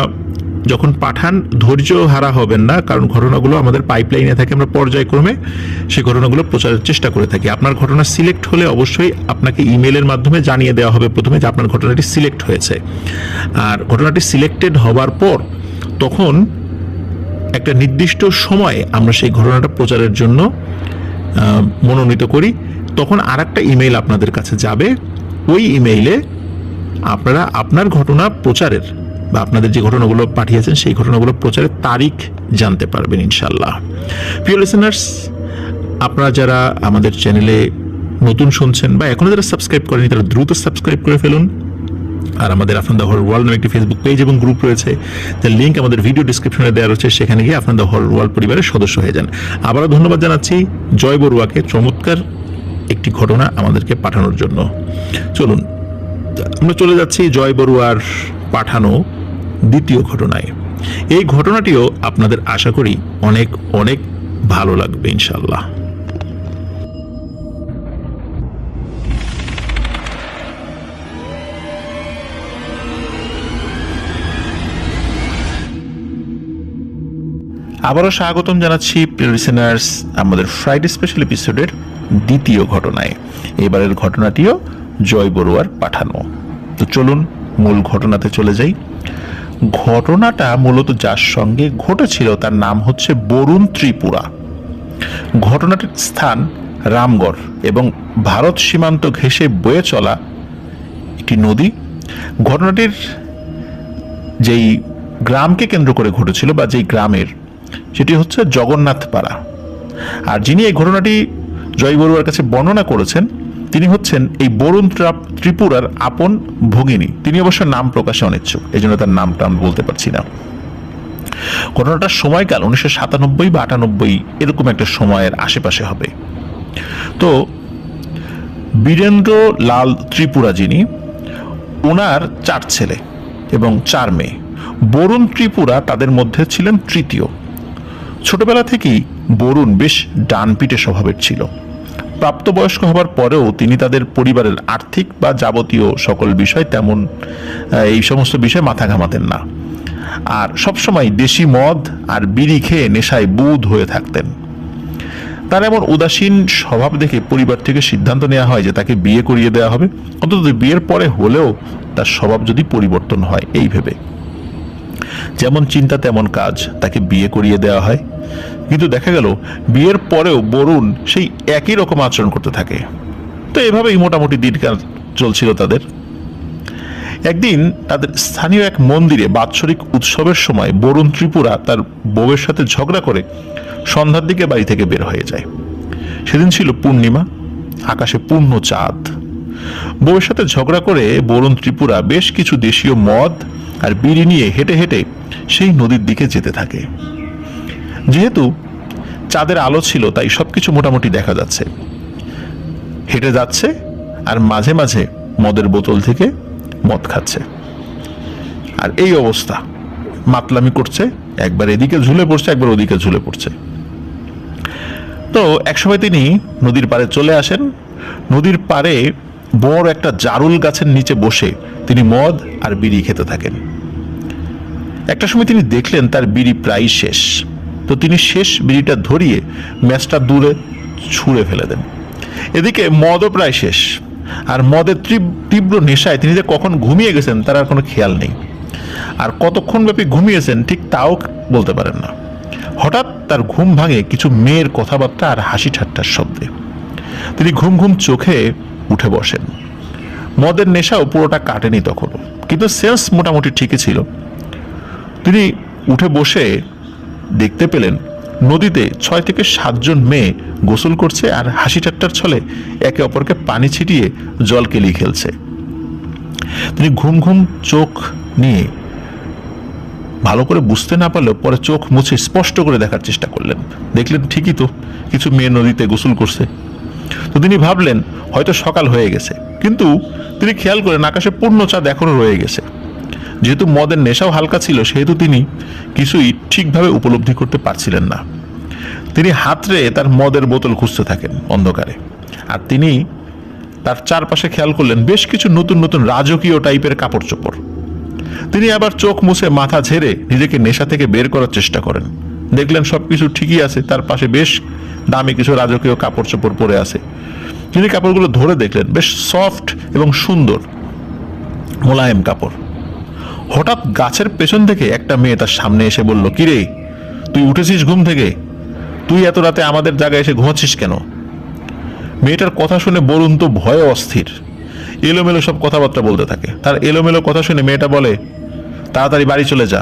যখন পাঠান ধৈর্য হারা হবেন না, কারণ ঘটনাগুলো আমাদের পাইপলাইনে থাকে, আমরা পর্যায়ক্রমে সেই ঘটনাগুলো প্রচারের চেষ্টা করে থাকি। আপনার ঘটনা সিলেক্ট হলে অবশ্যই আপনাকে ইমেলের মাধ্যমে জানিয়ে দেওয়া হবে প্রথমে যে আপনার ঘটনাটি সিলেক্ট হয়েছে। আর ঘটনাটি সিলেক্টেড হবার পর তখন একটা নির্দিষ্ট সময়ে আমরা সেই ঘটনাটা প্রচারের জন্য মনোনীত করি। তখন আর একটা ইমেইল আপনাদের কাছে যাবে, ওই ইমেইলে আপনারা আপনার ঘটনা প্রচারের বা আপনাদের যে ঘটনাগুলো পাঠিয়েছেন সেই ঘটনাগুলো প্রচারের তারিখ জানতে পারবেন ইনশাল্লাহ। প্রিয় লিসেনার্স, আপনারা যারা আমাদের চ্যানেলে নতুন শুনছেন বা এখনো যারা সাবস্ক্রাইব করেনি তারা দ্রুত সাবস্ক্রাইব করে ফেলুন। আর আমাদের আফনান দ্য হরর ওয়ার্ল্ড নামে একটি ফেসবুক পেজ এবং গ্রুপ রয়েছে, যার লিঙ্ক আমাদের ভিডিও ডিসক্রিপশনে দেওয়া রয়েছে, সেখানে গিয়ে আফনান দ্য হরর ওয়ার্ল্ড পরিবারের সদস্য হয়ে যান। আবারও ধন্যবাদ জানাচ্ছি জয় বড়ুয়াকে চমৎকার একটি ঘটনা আমাদেরকে পাঠানোর জন্য। চলুন আমরা চলে যাচ্ছি জয় বড়ুয়ার পাঠানো দ্বিতীয় ঘটনায়। এই ঘটনাটিও আপনাদের আশা করি অনেক অনেক ভালো লাগবে ইনশাল্লাহ। আবারও স্বাগতম জানাচ্ছি প্রিয় লিসেনার্স আমাদের ফ্রাইডে স্পেশাল এপিসোডের দ্বিতীয় ঘটনায়। এবারের ঘটনাটিও জয় বড়ুয়ার পাঠানো। তো চলুন মূল ঘটনাতে চলে যাই। ঘটনাটা মূলত যার সঙ্গে ঘটেছিল তার নাম হচ্ছে বরুণ ত্রিপুরা। ঘটনাটির স্থান রামগড় এবং ভারত সীমান্ত ঘেঁষে বয়ে চলা একটি নদী। ঘটনাটির যেই গ্রামকে কেন্দ্র করে ঘটেছিল বা যেই গ্রামের, সেটি হচ্ছে জগন্নাথপাড়া। আর যিনি এই ঘটনাটি জয় বড়ুয়ার কাছে বর্ণনা করেছেন তিনি হচ্ছেন এই বরুণ ত্রিপুরার আপন ভগিনী। তিনি অবশ্য নাম প্রকাশে অনিচ্ছুক, এই জন্য তার নামটা আমি বলতে পারছি না। ঘটনাটার সময়কাল 1997 বা 98 এরকম একটা সময়ের আশেপাশে হবে। তো বীরেন্দ্র লাল ত্রিপুরা যিনি, ওনার 4 ছেলে এবং 4 মেয়ে। বরুণ ত্রিপুরা তাদের মধ্যে ছিলেন তৃতীয়। ছোটবেলা থেকেই বরুণ বেশ ডানপিটে স্বভাবের ছিল। প্রাপ্তবয়স্ক হবার পরেও তিনি তাদের পরিবারের আর্থিক বা যাবতীয় সকল বিষয় তেমন এই সমস্ত বিষয়ে মাথা ঘামাতেন না, আর সবসময় দেশি মদ আর বিড়ি খেয়ে নেশায় বুঁদ হয়ে থাকতেন। তার এমন উদাসীন স্বভাব দেখে পরিবার থেকে সিদ্ধান্ত নেওয়া হয় যে তাকে বিয়ে করিয়ে দেওয়া হবে, অন্তত বিয়ের পরে হলেও তার স্বভাব যদি পরিবর্তন হয় এই ভেবে। যেমন চিন্তা তেমন কাজ, তাকে বিয়ে করিয়ে দেওয়া হয়। কিন্তু দেখা গেল বিয়ের পরেও বরুণ সেই একই রকম আচরণ করতে থাকে। তো এভাবেই মোটামুটি দিনকাল চলছিল তাদের। একদিন তাদের স্থানীয় এক মন্দিরে বাৎসরিক উৎসবের সময় বরুণ ত্রিপুরা তার বউয়ের সাথে ঝগড়া করে সন্ধ্যার দিকে বাড়ি থেকে বের হয়ে যায়। সেদিন ছিল পূর্ণিমা, আকাশে পূর্ণ চাঁদ। বউয়ের সাথে ঝগড়া করে বরুণ ত্রিপুরা বেশ কিছু দেশীয় মদ আর বিড়ি নিয়ে হেঁটে হেঁটে সেই নদীর দিকে যেতে থাকে। যেহেতু চাঁদের আলো ছিল তাই সবকিছু মোটামুটি দেখা যাচ্ছে। হেঁটে যাচ্ছে আর মাঝে মাঝে মদের বোতল থেকে মদ খাচ্ছে, আর এই অবস্থা মাতলামি করছে, একবার এদিকে ঝুলে পড়ছে, একবার ওদিকে ঝুলে পড়ছে। তো একসময় তিনি নদীর পাড়ে চলে আসেন। নদীর পাড়ে বড় একটা জারুল গাছের নিচে বসে তিনি মদ আর বিড়ি খেতে থাকেন। একটা সময় তিনি দেখলেন তার বিড়ি প্রায় শেষ। তো তিনি শেষ বিড়িটা ধরিয়ে ম্যাচটা দূরে ছুঁড়ে ফেলে দেন। এদিকে মদও প্রায় শেষ, আর মদের তীব্র নেশায় তিনি যে কখন ঘুমিয়ে গেছেন তার আর কোনো খেয়াল নেই। আর কতক্ষণ ব্যাপী ঘুমিয়েছেন ঠিক তাও বলতে পারেন না। হঠাৎ তার ঘুম ভাঙে কিছু মেয়ের কথাবার্তা আর হাসি ঠাট্টার শব্দে। তিনি ঘুম ঘুম চোখে উঠে বসেন। মদের নেশাও পুরোটা কাটেনি তখনও, কিন্তু সেন্স মোটামুটি ঠিকই ছিল। তিনি উঠে বসে দেখতে পেলেন নদীতে 6 থেকে 7 জন মেয়ে গোসল করছে আর হাসি ঠাট্টার ছলে একে অপরকে পানি ছিটিয়ে জল কেলি খেলছে। তিনি ঘুম ঘুম চোখ নিয়ে ভালো করে বুঝতে না পারলেও পরে চোখ মুছে স্পষ্ট করে দেখার চেষ্টা করলেন। দেখলেন ঠিকই তো কিছু মেয়ে নদীতে গোসল করছে। তো তিনি ভাবলেন হয়তো সকাল হয়ে গেছে, কিন্তু তিনি খেয়াল করেন আকাশে পূর্ণ চাঁদ এখনো রয়ে গেছে। যেহেতু মদের নেশাও হালকা ছিল সেহেতু তিনি কিছুই ঠিকভাবে উপলব্ধি করতে পারছিলেন না। তিনি হাতড়ে তার মদের বোতল খুঁজতে থাকেন অন্ধকারে। আর তিনি তার চারপাশে খেয়াল করলেন বেশ কিছু নতুন নতুন রাজকীয় টাইপের কাপড় চোপড়। তিনি আবার চোখ মুছে মাথা ঝেড়ে নিজেকে নেশা থেকে বের করার চেষ্টা করেন। দেখলেন সবকিছু ঠিকই আছে, তার পাশে বেশ দামি কিছু রাজকীয় কাপড় চোপড় পরে আছে। তিনি কাপড়গুলো ধরে দেখলেন বেশ সফট এবং সুন্দর মোলায়েম কাপড়। হঠাৎ গাছের পেছন থেকে একটা মেয়ে তার সামনে এসে বলল, কিরে তুই উঠেছিস ঘুম থেকে? তুই এত রাতে আমাদের জায়গায় এসে ঘুমাচ্ছিস কেন? মেয়েটার কথা শুনে বরুণ তো ভয়ে অস্থির, এলোমেলো সব কথাবার্তা বলতে থাকে। তার এলোমেলো কথা শুনে মেয়েটা বলে, তাড়াতাড়ি বাড়ি চলে যা,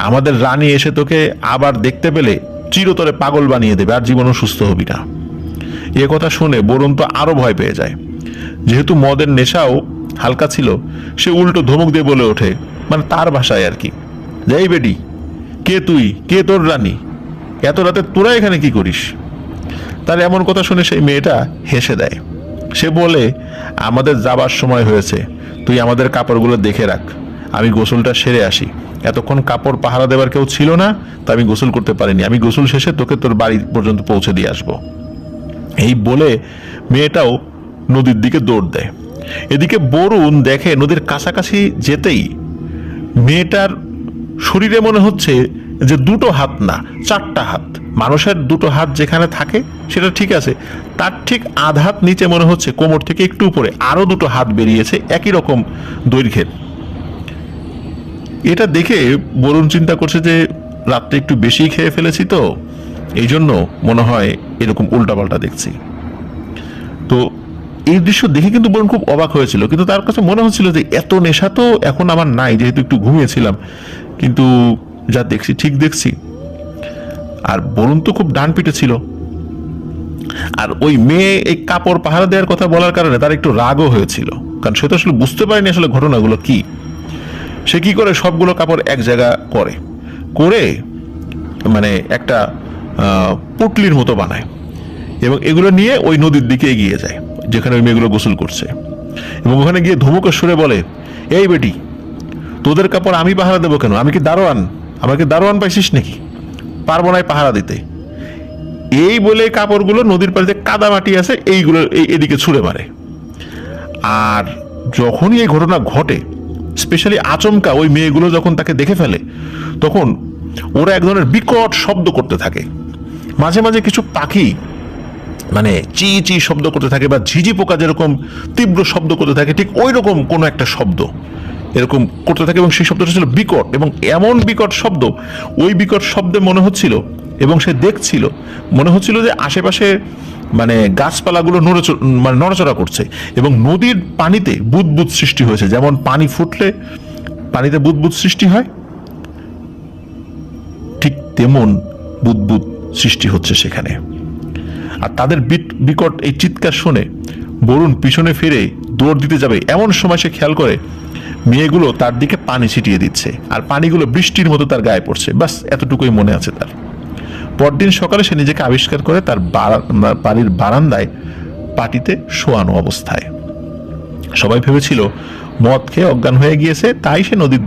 আমাদের রানী এসে তোকে আবার দেখতে পেলে চিরতরে পাগল বানিয়ে দেবে, আর জীবনও সুস্থ হবি না। এ কথা শুনে বরুণ তো আরো ভয় পেয়ে যায়। যেহেতু মদের নেশাও হালকা ছিল, সে উল্টো ধমক দিয়ে বলে ওঠে, মানে তার ভাষায় আর কি, যাই বেডি, কে তুই, কে তোর রানী, এত রাতে তোরা এখানে কি করিস? তার এমন কথা শুনে সেই মেয়েটা হেসে দেয়। সে বলে, আমাদের যাবার সময় হয়েছে, তুই আমাদের কাপড়গুলো দেখে রাখ, আমি গোসলটা সেরে আসি। এতক্ষণ কাপড় পাহারা দেবার কেউ ছিল না, তা আমি গোসল করতে পারিনি। আমি গোসল শেষে তোকে তোর বাড়ি পর্যন্ত পৌঁছে দিয়ে আসবো। এই বলে মেয়েটাও নদীর দিকে দৌড় দেয়। এদিকে বরুণ দেখে নদীর কাছাকাছি যেতেই মেয়েটার শরীরে মনে হচ্ছে যে দুটো হাত না, 4টা হাত। মানুষের দুটো হাত যেখানে থাকে সেটা ঠিক আছে, তার ঠিক আধা হাত নিচে মনে হচ্ছে কোমর থেকে একটু উপরে আরো দুটো হাত বেরিয়েছে একই রকম দৈর্ঘ্যের। এটা দেখে বরুণ চিন্তা করছে যে রাত্রে একটু বেশি খেয়ে ফেলেছি, তো এই জন্য মনে হয় এরকম উল্টাপাল্টা দেখছি। তো এই দৃশ্য দেখে কিন্তু বরুণ খুব অবাক হয়েছিল, কিন্তু তার কাছে মনে হচ্ছিল যে এত নেশা তো এখন আমার নাই, যেহেতু একটু ঘুমিয়েছিলাম, কিন্তু যা দেখছি ঠিক দেখছি। আর বরুণ তো খুব ডান পিটে ছিল। আর ওই মেয়ে এই কাপড় পাহারা দেওয়ার কথা বলার কারণে তার একটু রাগও হয়েছিল, কারণ সে তো আসলে বুঝতে পারেনি আসলে ঘটনাগুলো কি। সে কি করে সবগুলো কাপড় এক জায়গা করে করে মানে একটা পুটলির মতো বানায় এবং এগুলো নিয়ে ওই নদীর দিকে এগিয়ে যায় যেখানে ওই মেয়েগুলো গোসল করছে, এবং ওখানে গিয়ে ধমকের সুরে বলে, এই বেটি, তোদের কাপড় আমি পাহারা দেবো কেন? আমি কি দারোয়ান? আমাকে দারোয়ান পাইছিস নাকি? পারবো না পাহারা দিতে। এই বলে কাপড়গুলো নদীর পাড়ে কাদা মাটি আছে এইগুলো এদিকে ছুঁড়ে মারে। আর যখনই এই ঘটনা ঘটে, স্পেশালি আচমকা ওই মেয়েগুলো যখন তাকে দেখে ফেলে, তখন ওরা এক ধরনের বিকট শব্দ করতে থাকে। মাঝে মাঝে কিছু পাখি মানে চি চি শব্দ করতে থাকে, বা ঝিঝি পোকা যেরকম তীব্র শব্দ করতে থাকে, ঠিক ওই রকম কোনো একটা শব্দ এরকম করতে থাকে, এবং সেই শব্দটা ছিল বিকট, এবং এমন বিকট শব্দ, ওই বিকট শব্দে মনে হচ্ছিল, এবং সে দেখছিল, মনে হচ্ছিল যে আশেপাশে মানে গাছপালাগুলো নড়াচড়া করছে, এবং নদীর পানিতে বুদবুদ সৃষ্টি হয়েছে। যেমন পানি ফুটলে পানিতে বুদবুদ সৃষ্টি হয়, ঠিক তেমন বুদবুদ সৃষ্টি হচ্ছে সেখানে। আর তাদের বিকট এই চিৎকার শুনে বরুণ পিছনে ফিরে দৌড় দিতে যাবে, এমন সময় সে খেয়াল করে মেয়েগুলো তার দিকে পানি ছিটিয়ে দিচ্ছে, আর পানিগুলো বৃষ্টির মতো তার গায়ে পড়ছে। বাস এতটুকুই মনে আছে তার। পরদিন সকালে সে নিজেকে আবিষ্কার করে তার বাড়ির বারান্দায় পাটিতে শোয়ানো অবস্থায়। সবাই ভেবেছিল মদ খেয়ে অজ্ঞান হয়ে গিয়েছে, তাই সে নদীর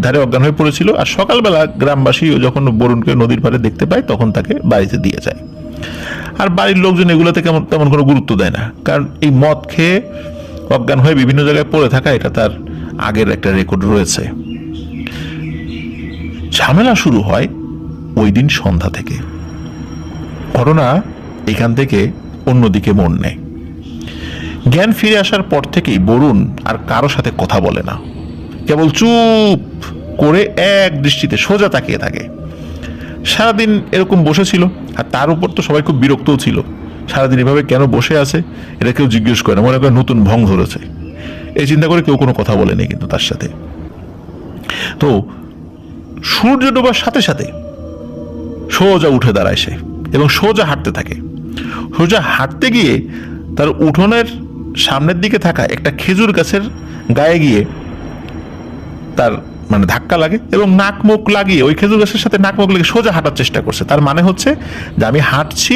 ধারে অজ্ঞান হয়ে পড়েছিল। আর সকালবেলা গ্রামবাসী যখন বরুণকে নদীর পাড়ে দেখতে পায়, তখন তাকে বাড়িতে দিয়ে যায়। আর বাড়ির লোকজন এগুলোতে তেমন কোনো গুরুত্ব দেয় না, কারণ এই মদ খেয়ে অজ্ঞান হয়ে বিভিন্ন জায়গায় পড়ে থাকা, এটা তার আগের একটা রেকর্ড রয়েছে। ঝামেলা শুরু হয় ওই দিন সন্ধ্যা থেকে। ঘটনা এখান থেকে অন্যদিকে মোড় নেয়। জ্ঞান ফিরে আসার পর থেকেই বরুণ আর কারো সাথে কথা বলে না, কেবল চুপ করে এক দৃষ্টিতে সোজা তাকিয়ে থাকে। সারাদিন এরকম বসেছিল, আর তার উপর তো সবাই খুব বিরক্তও ছিল। সারাদিন এভাবে কেন বসে আছে এটা কেউ জিজ্ঞেস করে না, মনে করে নতুন ভং ধরেছে, এই চিন্তা করে কেউ কোনো কথা বলেনি কিন্তু তার সাথে। তো সূর্য ডোবার সাথে সাথে সোজা উঠে দাঁড়ায় সে, এবং সোজা হাঁটতে থাকে। সোজা হাঁটতে গিয়ে তার উঠোনের সামনের দিকে থাকা একটা খেজুর গাছের গায়ে গিয়ে তার মানে ধাক্কা লাগে, এবং নাক মুখ লাগিয়ে ওই খেজুর গাছের সাথে নাক মুখ লাগিয়ে সোজা হাঁটার চেষ্টা করছে। তার মানে হচ্ছে যে আমি হাঁটছি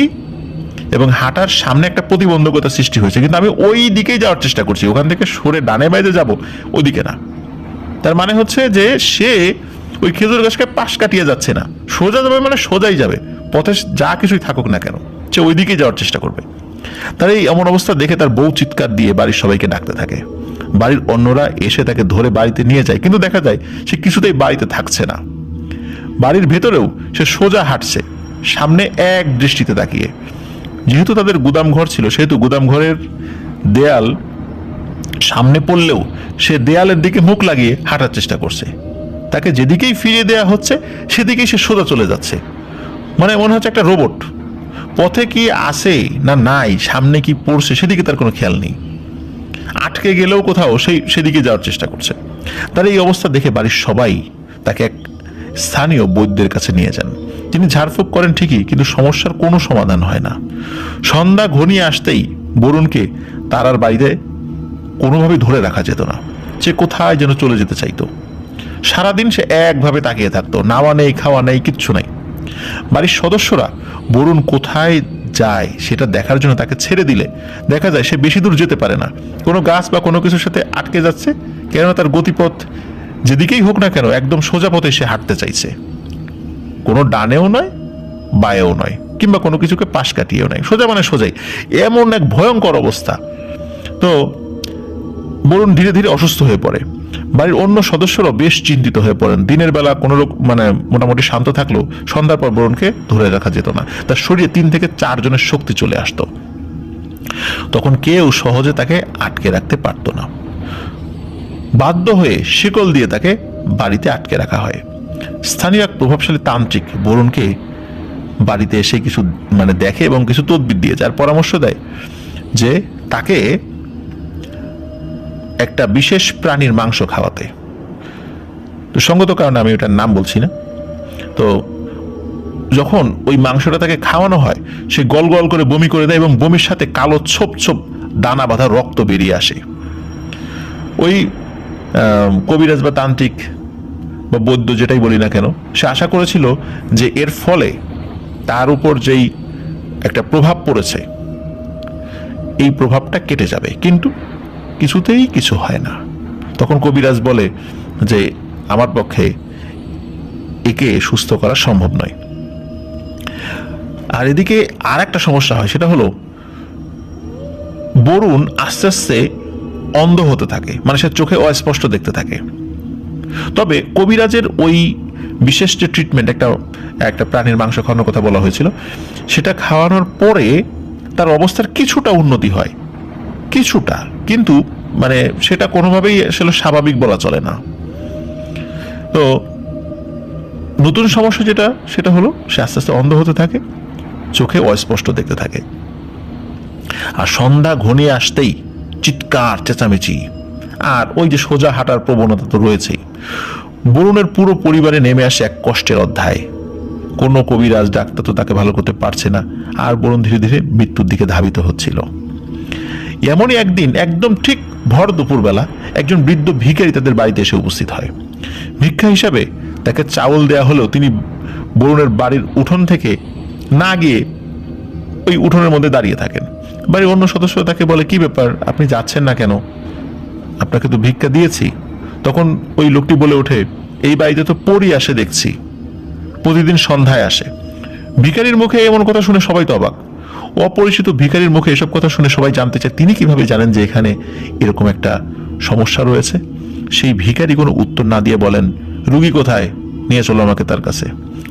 এবং হাঁটার সামনে একটা প্রতিবন্ধকতা সৃষ্টি হয়েছে, কিন্তু আমি ওই দিকেই যাওয়ার চেষ্টা করছি, ওখান থেকে সরে ডানে বাইরে যাব, ওদিকে না। তার মানে হচ্ছে যে সে ওই খেজুর গাছকে পাশ কাটিয়ে যাচ্ছে না, সোজা যাবে, মানে সোজাই যাবে, পথে যা কিছুই থাকুক না কেন সে ওই দিকেই যাওয়ার চেষ্টা করবে। তার এই এমন অবস্থা দেখে তার বউ চিৎকার দিয়ে বাড়ির সবাইকে ডাকতে থাকে। বাড়ির অন্যরা এসে তাকে ধরে বাড়িতে নিয়ে যায়, কিন্তু দেখা যায় সে কিছুতেই বাড়িতে থাকছে না। বাড়ির ভেতরেও সে সোজা হাঁটছে, সামনে এক দৃষ্টিতে তাকিয়ে। যেহেতু তাদের গুদাম ঘর ছিল, সেহেতু গুদাম ঘরের দেয়াল সামনে পড়লেও সে দেয়ালের দিকে মুখ লাগিয়ে হাঁটার চেষ্টা করছে। তাকে যেদিকেই ফিরিয়ে দেয়া হচ্ছে সেদিকেই সে সোজা চলে যাচ্ছে, মানে মনে হচ্ছে একটা রোবট। পথে কি আছে না নাই, সামনে কি পড়ছে সেদিকে তার কোনো খেয়াল নেই। আটকে গেলেও কোথাও সেদিকে যাওয়ার চেষ্টা করছে। তার এই অবস্থা দেখে বাড়ির সবাই তাকে এক স্থানীয় বৈদ্যের কাছে নিয়ে যান। তিনি ঝাড়ফুঁক করেন ঠিকই, কিন্তু সমস্যার কোনো সমাধান হয় না। সন্ধ্যা ঘনিয়ে আসতেই বরুণকে তার আর বাড়িতে কোনোভাবেই ধরে রাখা যেত না। সে কোথায় যেন চলে যেতে চাইতো। সারাদিন সে একভাবে তাকিয়ে থাকতো, নাওয়া নেই, খাওয়া নেই, কিচ্ছু নাই। বাড়ির সদস্যরা বরুণ কোথায় যায় সেটা দেখার জন্য তাকে ছেড়ে দিলে দেখা যায় সে বেশি দূর যেতে পারে না, কোনো গাছ বা কোনো কিছুর সাথে আটকে যাচ্ছে, কেননা তার গতিপথ যেদিকেই হোক না কেন একদম সোজা পথে সে হাঁটতে চাইছে, কোনো ডানেও নয়, বায়েও নয়, কিংবা কোনো কিছুকে পাশ কাটিয়েও নয়, সোজা মানে সোজাই। এমন এক ভয়ঙ্কর অবস্থা। তো বরুণ ধীরে ধীরে অসুস্থ হয়ে পড়ে। বাড়ির অন্য সদস্যরাও বেশ চিন্তিত হয়ে পড়েন। দিনের বেলা কোনো মানে মোটামুটি শান্ত থাকলেও সন্ধ্যার পর বরুণকে ধরে রাখা যেত না, তার শরীরে 3 থেকে 4 জনের শক্তি চলে আসতো। তখন কেউ সহজে তাকে আটকে রাখতে পারতো না। বাধ্য হয়ে শিকল দিয়ে তাকে বাড়িতে আটকে রাখা হয়। স্থানীয় এক প্রভাবশালী তান্ত্রিক বরুণকে বাড়িতে এসে কিছু মানে দেখে এবং কিছু তদবির দিয়ে যায়, পরামর্শ দেয় যে তাকে একটা বিশেষ প্রাণীর মাংস খাওয়াতে। তো সঙ্গত কারণে আমি ওটার নাম বলছি না। তো যখন ওই মাংসটা তাকে খাওয়ানো হয়, সে গল গল করে বমি করে দেয়, এবং বমির সাথে কালো ছোপ ছোপ দানা বাঁধা রক্ত বেরিয়ে আসে। ওই কবিরাজ বা তান্ত্রিক বা বৈদ্য যেটাই বলি না কেন, সে আশা করেছিল যে এর ফলে তার উপর যেই একটা প্রভাব পড়েছে এই প্রভাবটা কেটে যাবে, কিন্তু কিছুতেই কিছু হয় না। তখন কবিরাজ বলে যে আমার পক্ষে একে সুস্থ করা সম্ভব নয়। আর এদিকে আর একটা সমস্যা হয়, সেটা হলো বরুণ আস্তে আস্তে অন্ধ হতে থাকে, মানুষের চোখে অস্পষ্ট দেখতে থাকে। তবে কবিরাজের ওই বিশেষ যে ট্রিটমেন্ট, একটা প্রাণীর মাংস খাওয়ানোর কথা বলা হয়েছিল, সেটা খাওয়ানোর পরে তার অবস্থার কিছুটা উন্নতি হয়, কিছুটা, কিন্তু মানে সেটা কোনোভাবেই আসলে স্বাভাবিক বলা চলে না। তো নতুন সমস্যা যেটা, সেটা হলো সে আস্তে আস্তে অন্ধ হতে থাকে, চোখে অস্পষ্ট দেখতে থাকে। আর সন্ধ্যা ঘনিয়ে আসতেই চিৎকার চেঁচামেচি, আর ওই যে সোজা হাঁটার প্রবণতা তো রয়েছেই। বরুণের পুরো পরিবারে নেমে আসে এক কষ্টের অধ্যায়। কোনো কবিরাজ ডাক্তার তো তাকে ভালো করতে পারছে না, আর বরুণ ধীরে ধীরে মৃত্যুর দিকে ধাবিত হচ্ছিল। এমনই একদিন একদম ঠিক ভর দুপুরবেলা একজন বৃদ্ধ ভিখারি তাদের বাড়িতে এসে উপস্থিত হয়। ভিক্ষা হিসাবে তাকে চাউল দেয়া হলেও তিনি বরুণের বাড়ির উঠোন থেকে না গিয়ে ওই উঠোনের মধ্যে দাঁড়িয়ে থাকেন। বাড়ির অন্য সদস্য তাকে বলে, কি ব্যাপার, আপনি যাচ্ছেন না কেন, আপনাকে তো ভিক্ষা দিয়েছি। তখন ওই লোকটি বলে ওঠে, এই বাড়িতে তো পরী আসে দেখছি, প্রতিদিন সন্ধ্যায় আসে। ভিখারির মুখে এমন কথা শুনে সবাই তো অবাক। অপরিচিত ভিখারির মুখে এসব কথা শুনে সবাই জানতে চায় তিনি কিভাবে জানেন যে এখানে এরকম একটা সমস্যা রয়েছে। সেই ভিখারি কোনো উত্তর না দিয়ে বলেন, রুগী কোথায়, নিয়ে চলো আমাকে তার কাছে।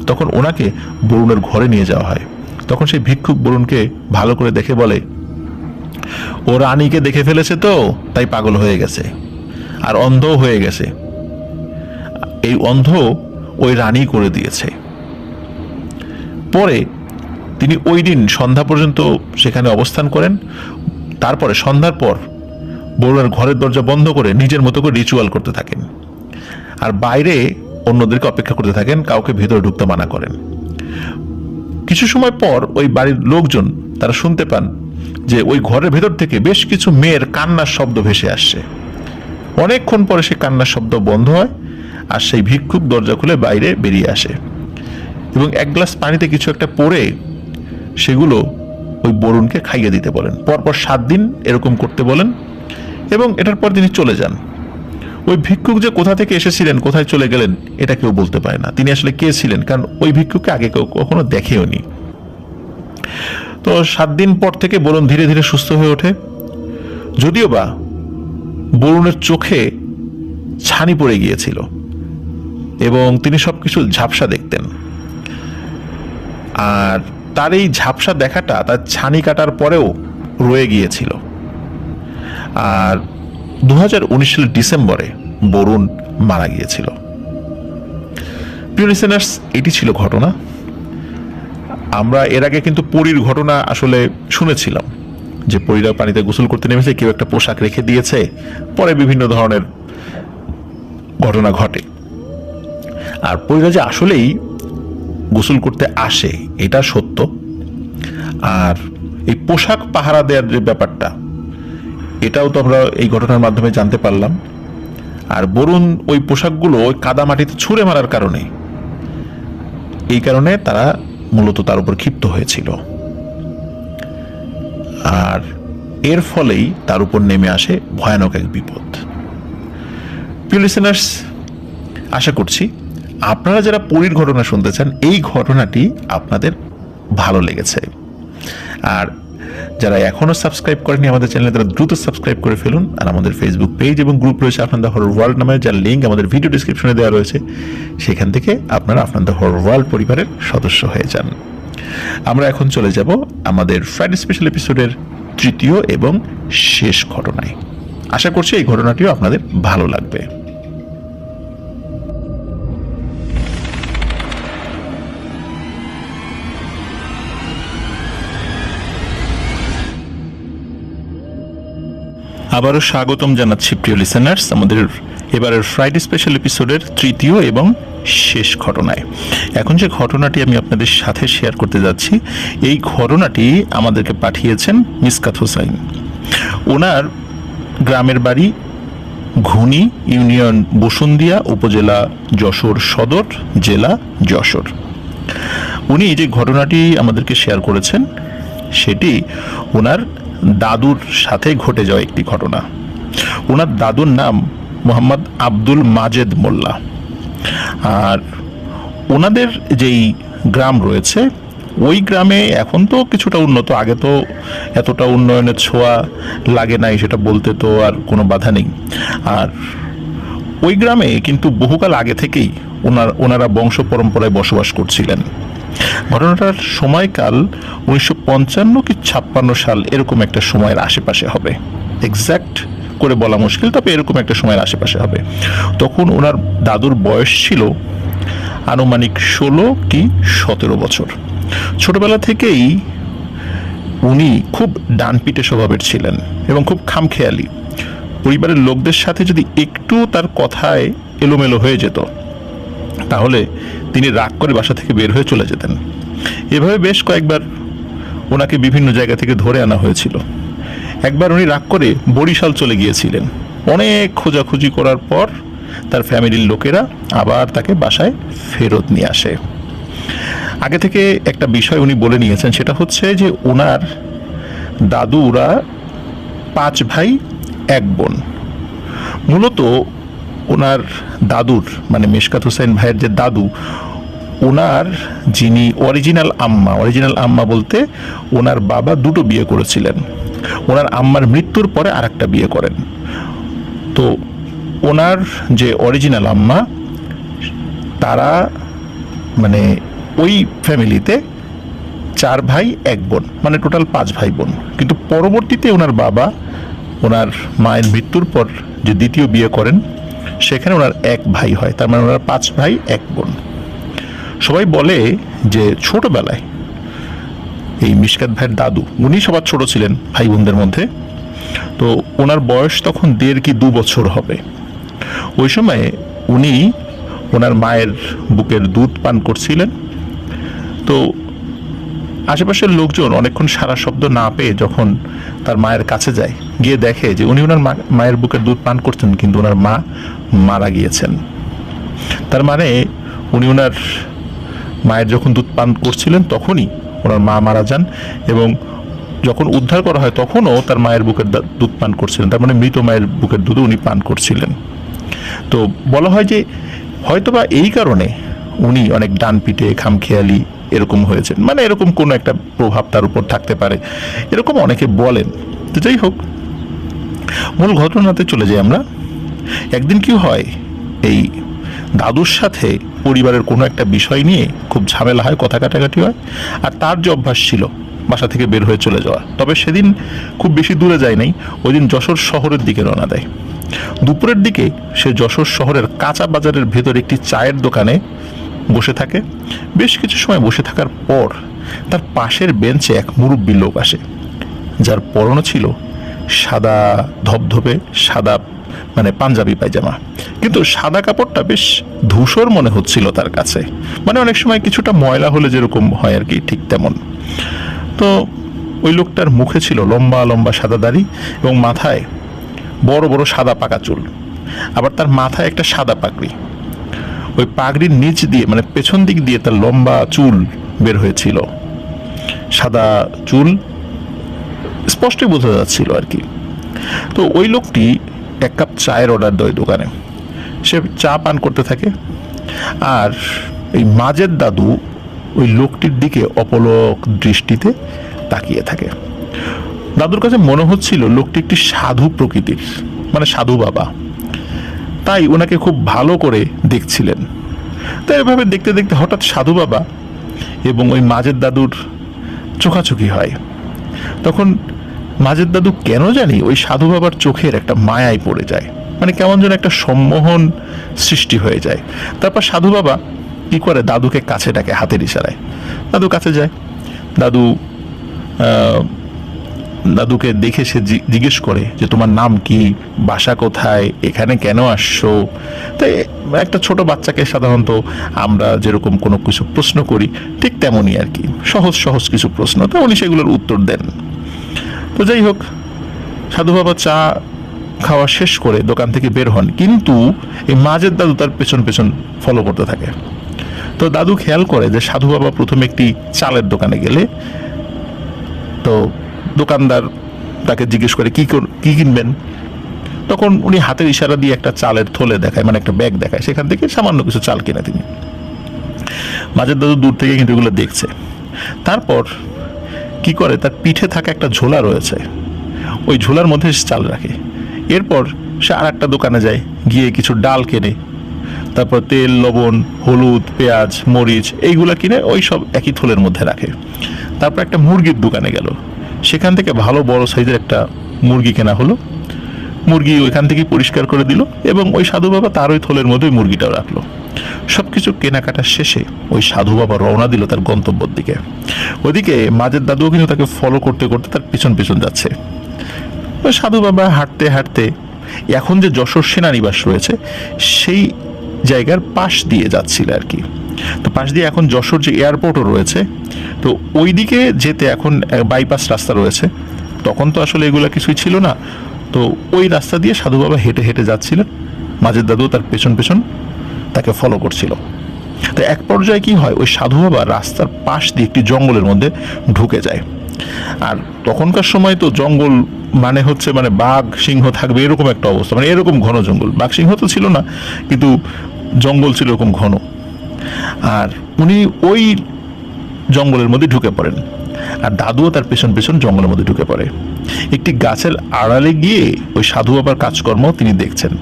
তখন ওনাকে বরুণের ঘরে নিয়ে যাওয়া হয়। তখন সেই ভিক্ষুক বরুণকে ভালো করে দেখে বলে, ও রানীকে দেখে ফেলেছে তো তাই পাগল হয়ে গেছে, আর অন্ধ হয়ে গেছে। এই অন্ধ ওই রানী করে দিয়েছে। পরে তিনি ওই দিন সন্ধ্যা পর্যন্ত সেখানে অবস্থান করেন। তারপরে সন্ধ্যার পর বরুণের ঘরের দরজা বন্ধ করে নিজের মতো করে রিচুয়াল করতে থাকেন, আর বাইরে অন্যদেরকে অপেক্ষা করতে থাকেন, কাউকে ভেতরে ঢুকতে মানা করেন। কিছু সময় পর ওই বাড়ির লোকজন তারা শুনতে পান যে ওই ঘরের ভেতর থেকে বেশ কিছু মেয়ের কান্নার শব্দ ভেসে আসছে। অনেকক্ষণ পরে সেই কান্নার শব্দ বন্ধ হয়, আর সেই ভিক্ষুক দরজা খুলে বাইরে বেরিয়ে আসে এবং এক গ্লাস পানিতে কিছু একটা পরে সেগুলো ওই বরুণকে খাইয়ে দিতে বলেন। পরপর 7 দিন এরকম করতে বলেন এবং এটার পর তিনি চলে যান। ওই ভিক্ষুক যে কোথা থেকে এসেছিলেন, কোথায় চলে গেলেন, এটা কেউ বলতে পারে না তিনি আসলে কে ছিলেন, কারণ ওই ভিক্ষুককে আগে কেউ কখনো দেখেও নি। তো 7 দিন পর থেকে বরুণ ধীরে ধীরে সুস্থ হয়ে ওঠে, যদিও বা বরুণের চোখে ছানি পড়ে গিয়েছিল এবং তিনি সবকিছু ঝাপসা দেখতেন। আর তার এই ঝাপসা দেখাটা তার ছানি কাটার পরেও রয়ে গিয়েছিল। আর 2019 সালের ডিসেম্বরে বরুণ মারা গিয়েছিল। প্রিয় লিসেনার্স, এটি ছিল ঘটনা। আমরা এর আগে কিন্তু পরীর ঘটনা আসলে শুনেছিলাম, যে পরীরা পানিতে গোসল করতে নেমেছে, কেউ একটা পোশাক রেখে দিয়েছে, পরে বিভিন্ন ধরনের ঘটনা ঘটে। আর পরীরা যে আসলেই গোসল করতে আসে এটা সত্য। আর এই পোশাক পাহারা দেওয়ার যে ব্যাপারটা, এটাও তো আমরা এই ঘটনার মাধ্যমে জানতে পারলাম। আর বরুণ ওই পোশাকগুলো ওই কাদা মাটিতে ছুঁড়ে মারার কারণে, এই কারণে তারা মূলত তার উপর ক্ষিপ্ত হয়েছিল, আর এর ফলেই তার উপর নেমে আসে ভয়ানক এক বিপদ। প্রিয় লিসেনার্স, আশা করছি আপনারা যারা পরীর ঘটনা শুনতে চান, এই ঘটনাটি আপনাদের ভালো লেগেছে। আর যারা এখনো সাবস্ক্রাইব করেনি আমাদের চ্যানেলে, তারা দ্রুত সাবস্ক্রাইব করে ফেলুন। আর আমাদের ফেসবুক পেজ এবং গ্রুপ রয়েছে আফনান দ্য হরর ওয়ার্ল্ড নামে, যার লিঙ্ক আমাদের ভিডিও ডিসক্রিপশনে দেওয়া রয়েছে। সেখান থেকে আপনারা আফনান দ্য হরর ওয়ার্ল্ড পরিবারের সদস্য হয়ে যান। আমরা এখন চলে যাব আমাদের ফ্রাইডে স্পেশাল এপিসোডের তৃতীয় এবং শেষ ঘটনায়। আশা করছি এই ঘটনাটিও আপনাদের ভালো লাগবে। আবারও স্বাগতম জানাচ্ছি প্রিয় লিসেনার্স আমাদের এবারের ফ্রাইডে স্পেশাল এপিসোডের তৃতীয় এবং শেষ ঘটনায়। এখন যে ঘটনাটি আমি আপনাদের সাথে শেয়ার করতে যাচ্ছি, এই ঘটনাটি আমাদেরকে পাঠিয়েছেন মিসকাত হোসাইন। ওনার গ্রামের বাড়ি ঘুনি ইউনিয়ন বসুন্দিয়া, উপজেলা যশোর সদর, জেলা যশোর। উনি যে ঘটনাটি আমাদেরকে শেয়ার করেছেন সেটি ওনার দাদুর সাথে ঘটে যাওয়া একটি ঘটনা। ওনার দাদুর নাম মোহাম্মদ আব্দুল মাজেদ মোল্লা। আর ওনাদের যেই গ্রাম রয়েছে ওই গ্রামে এখন তো কিছুটা উন্নত, আগে তো এতটা উন্নয়নের ছোঁয়া লাগে নাই সেটা বলতে তো আর কোনো বাধা নেই। আর ওই গ্রামে কিন্তু বহুকাল আগে থেকেই ওনারা বংশ পরম্পরায় বসবাস করছিলেন। ঘটনাটার সময়কাল 1955 কি 56 সাল এরকম একটা সময়ের আশেপাশে হবে, এক্স্যাক্ট করে বলা মুশকিল, তবে এরকম একটা সময়ের আশেপাশে হবে। তখন ওনার দাদুর বয়স ছিল আনুমানিক 16 কি 17 বছর। ছোটবেলা থেকেই উনি খুব ডানপিটে স্বভাবের ছিলেন এবং খুব খামখেয়ালি। পরিবারের লোকদের সাথে যদি একটু তার কথায় এলোমেলো হয়ে যেত তাহলে তিনি রাগ করে বাসা থেকে বের হয়ে চলে যেতেন। এভাবে বেশ কয়েকবার ওনাকে বিভিন্ন জায়গা থেকে ধরে আনা হয়েছিল। একবার উনি রাগ করে বরিশাল চলে গিয়েছিলেন। অনেক খোঁজাখুঁজি করার পর তার ফ্যামিলির লোকেরা আবার তাকে বাসায় ফেরত নিয়ে আসে। আগে থেকে একটা বিষয় উনি বলে নিয়েছেন, সেটা হচ্ছে যে ওনার দাদুরা 5 ভাই 1 বোন। মূলত ওনার দাদুর মানে মেশকাত হোসেন ভাইয়ের যে দাদু, ওনার যিনি অরিজিনাল আম্মা বলতে ওনার বাবা 2টো বিয়ে করেছিলেন। ওনার আম্মার মৃত্যুর পরে আরেকটা বিয়ে করেন। তো ওনার যে অরিজিনাল আম্মা তারা মানে ওই ফ্যামিলিতে 4 ভাই 1 বোন, মানে টোটাল 5 ভাই বোন। কিন্তু পরবর্তীতে ওনার বাবা ওনার মায়ের মৃত্যুর পর যে দ্বিতীয় বিয়ে করেন সেখানে ওনার 1 ভাই হয়, তার মানে ওনার 5 ভাই 1 বোন। সবাই বলে যে ছোটবেলায় এই মিশকাত ভাইয়ের দাদু, উনি সবার ছোট ছিলেন ভাই বোনদের মধ্যে, তো ওনার বয়স তখন 1.5 কি 2 বছর হবে। ওই সময়ে উনি ওনার মায়ের বুকের দুধ পান করছিলেন। তো আশেপাশের লোকজন অনেকক্ষণ সারা শব্দ না পেয়ে যখন তার মায়ের কাছে যায়, গিয়ে দেখে যে উনি ওনার মায়ের বুকের দুধ পান করছেন কিন্তু ওনার মা মারা গিয়েছেন। তার মানে উনি ওনার মায়ের যখন দুধ পান করছিলেন তখনই ওনার মা মারা যান, এবং যখন উদ্ধার করা হয় তখনও তার মায়ের বুকের দুধ পান করছিলেন, তার মানে মৃত মায়ের বুকের দুধ উনি পান করছিলেন। তো বলা হয় যে হয়তোবা এই কারণে উনি অনেক ডানপিটে খামখেয়ালি এরকম হয়েছেন, মানে এরকম কোনো একটা প্রভাব তার উপর থাকতে পারে, এরকম অনেকে বলেন। তো যাই হোক, মূল ঘটনাতে চলে যাই আমরা। একদিন কি হয়, এই দাদুর সাথে পরিবারের কোনো একটা বিষয় নিয়ে খুব ঝামেলা হয়, কথা কাটাকাটি হয়। আর তার যে অভ্যাস ছিল বাসা থেকে বের হয়ে চলে যাওয়া, তবে সেদিন খুব বেশি দূরে যায় নাই, ওই দিন যশোর শহরের দিকে রওনা দেয়। দুপুরের দিকে সে যশোর শহরের কাঁচা বাজারের ভেতর একটি চায়ের দোকানে বসে থাকে। বেশ কিছু সময় বসে থাকার পর তার পাশের বেঞ্চে এক মুরব্বী লোক আসে, যার পরনে ছিল সাদা ধবধবে সাদা মানে পাঞ্জাবি পায়জামা, কিন্তু সাদা কাপড়টা বেশ ধূসর মনে হচ্ছিল তার কাছে, মানে অনেক সময় কিছুটা ময়লা হলে যেরকম হয় আর কি, ঠিক তেমন। তো ওই লোকটার মুখে ছিল লম্বা লম্বা সাদা দাড়ি এবং মাথায় বড় বড় সাদা পাকা চুল, আবার তার মাথায় একটা সাদা পাগড়ি। ওই পাগড়ির নিচ দিয়ে মানে পেছন দিক দিয়ে তার লম্বা চুল বের হয়েছিল, সাদা চুল স্পষ্টই বোঝা যাচ্ছিল আর কি। তো ওই লোকটি 1 কাপ চায়ের অর্ডার দেয় দোকানে, সে চা পান করতে থাকে। আর এই মাজেদ দাদু ওই লোকটির দিকে অপলক দৃষ্টিতে তাকিয়ে থাকে। দাদুর কাছে মনে হচ্ছিল লোকটি একটি সাধু প্রকৃতির, মানে সাধু বাবা, তাই ওনাকে খুব ভালো করে দেখছিলেন। তাই এভাবে দেখতে দেখতে হঠাৎ সাধু বাবা এবং ওই মাজেদ দাদুর চোখাচোখি হয়। তখন মাজেদ দাদু কেন জানি ওই সাধু বাবার চোখের একটা মায়ায় পড়ে যায়, মানে কেমন যেন একটা সম্মোহন সৃষ্টি হয়ে যায়। তারপর সাধু বাবা কি করে, দাদুকে কাছে ডাকে হাতের ইশারায়। দাদু কাছে যায়। দাদুকে দেখে সে জিজ্ঞেস করে যে তোমার নাম কি, বাসা কোথায়, এখানে কেন আসছো। তাই একটা ছোট বাচ্চাকে সাধারণত আমরা যেরকম কোনো কিছু প্রশ্ন করি ঠিক তেমনই আর কি, সহজ সহজ কিছু প্রশ্ন, তো উনি সেগুলোর উত্তর দেন। তো যাই হোক, সাধু বাবা চা খাওয়া শেষ করে দোকান থেকে বের হন, কিন্তু এই মাজেদ দাদু তার পেছন পেছন ফলো করতে থাকে। তো দাদু খেয়াল করে যে সাধু বাবা প্রথমে একটি চালের দোকানে গেলে, তো দোকানদার তাকে জিজ্ঞেস করে কি কিনবেন। তখন উনি হাতের ইশারা দিয়ে একটা চালের থলে দেখায়, মানে একটা ব্যাগ দেখায়, সেখান থেকে সামান্য কিছু চাল কেনে তিনি। মাজেদ দাদু দূর থেকে কিন্তু এগুলো দেখছে। তারপর কি করে, তার পিঠে থাকা একটা ঝোলা রয়েছে, ওই ঝোলার মধ্যে সে চাল রাখে। এরপর সে আর একটা দোকানে যায়, গিয়ে কিছু ডাল কেনে, তারপর তেল, লবণ, হলুদ, পেঁয়াজ, মরিচ এইগুলা কিনে ওই সব একই থলের মধ্যে রাখে। তারপর একটা মুরগির দোকানে গেল, সেখান থেকে ভালো বড় সাইজের একটা মুরগি কেনা হলো। মুরগি ওইখান থেকে পরিষ্কার করে দিল এবং ওই সাধু বাবা তার ওই থলের মধ্যে মুরগিটাও রাখলো। সবকিছু কেনাকাটা শেষে ওই সাধু বাবা রওনা দিল তার গন্তব্যের দিকে। ওইদিকে মাজেদ দাদুও কিন্তু তাকে ফলো করতে করতে তার পিছন পিছন যাচ্ছে। ওই সাধু বাবা হাঁটতে হাঁটতে এখন যে যশোর সেনানিবাস রয়েছে সেই জায়গার পাশ দিয়ে যাচ্ছিল আর কি। তো পাশ দিয়ে এখন যশোর যে এয়ারপোর্টও রয়েছে, তো ওই দিকে যেতে এখন বাইপাস রাস্তা রয়েছে। তখন তো আসলে এগুলো কিছুই ছিল না, তো ওই রাস্তা দিয়ে সাধু বাবা হেঁটে হেঁটে যাচ্ছিলেন, মাজেদ দাদু তার পেছন পেছন তাকে ফলো করছিল। তো এক পর্যায়ে কি হয়, ওই সাধু বাবা রাস্তার পাশ দিয়ে একটি জঙ্গলের মধ্যে ঢুকে যায়। আর তখনকার সময় তো জঙ্গল মানে হচ্ছে মানে বাঘ সিংহ থাকবে এরকম একটা অবস্থা, মানে এরকম ঘন জঙ্গল। বাঘ সিংহ তো ছিল না, কিন্তু জঙ্গল ছিল এরকম ঘন। আর উনি ওই জঙ্গলের মধ্যে ঢুকে পড়েন, আর দাদুও তার পেছন পেছন জঙ্গলের মধ্যে ঢুকে পড়ে। একটি গাছের আড়ালে গিয়ে ওই সাধু বাবার কাজকর্ম তিনি দেখছেন।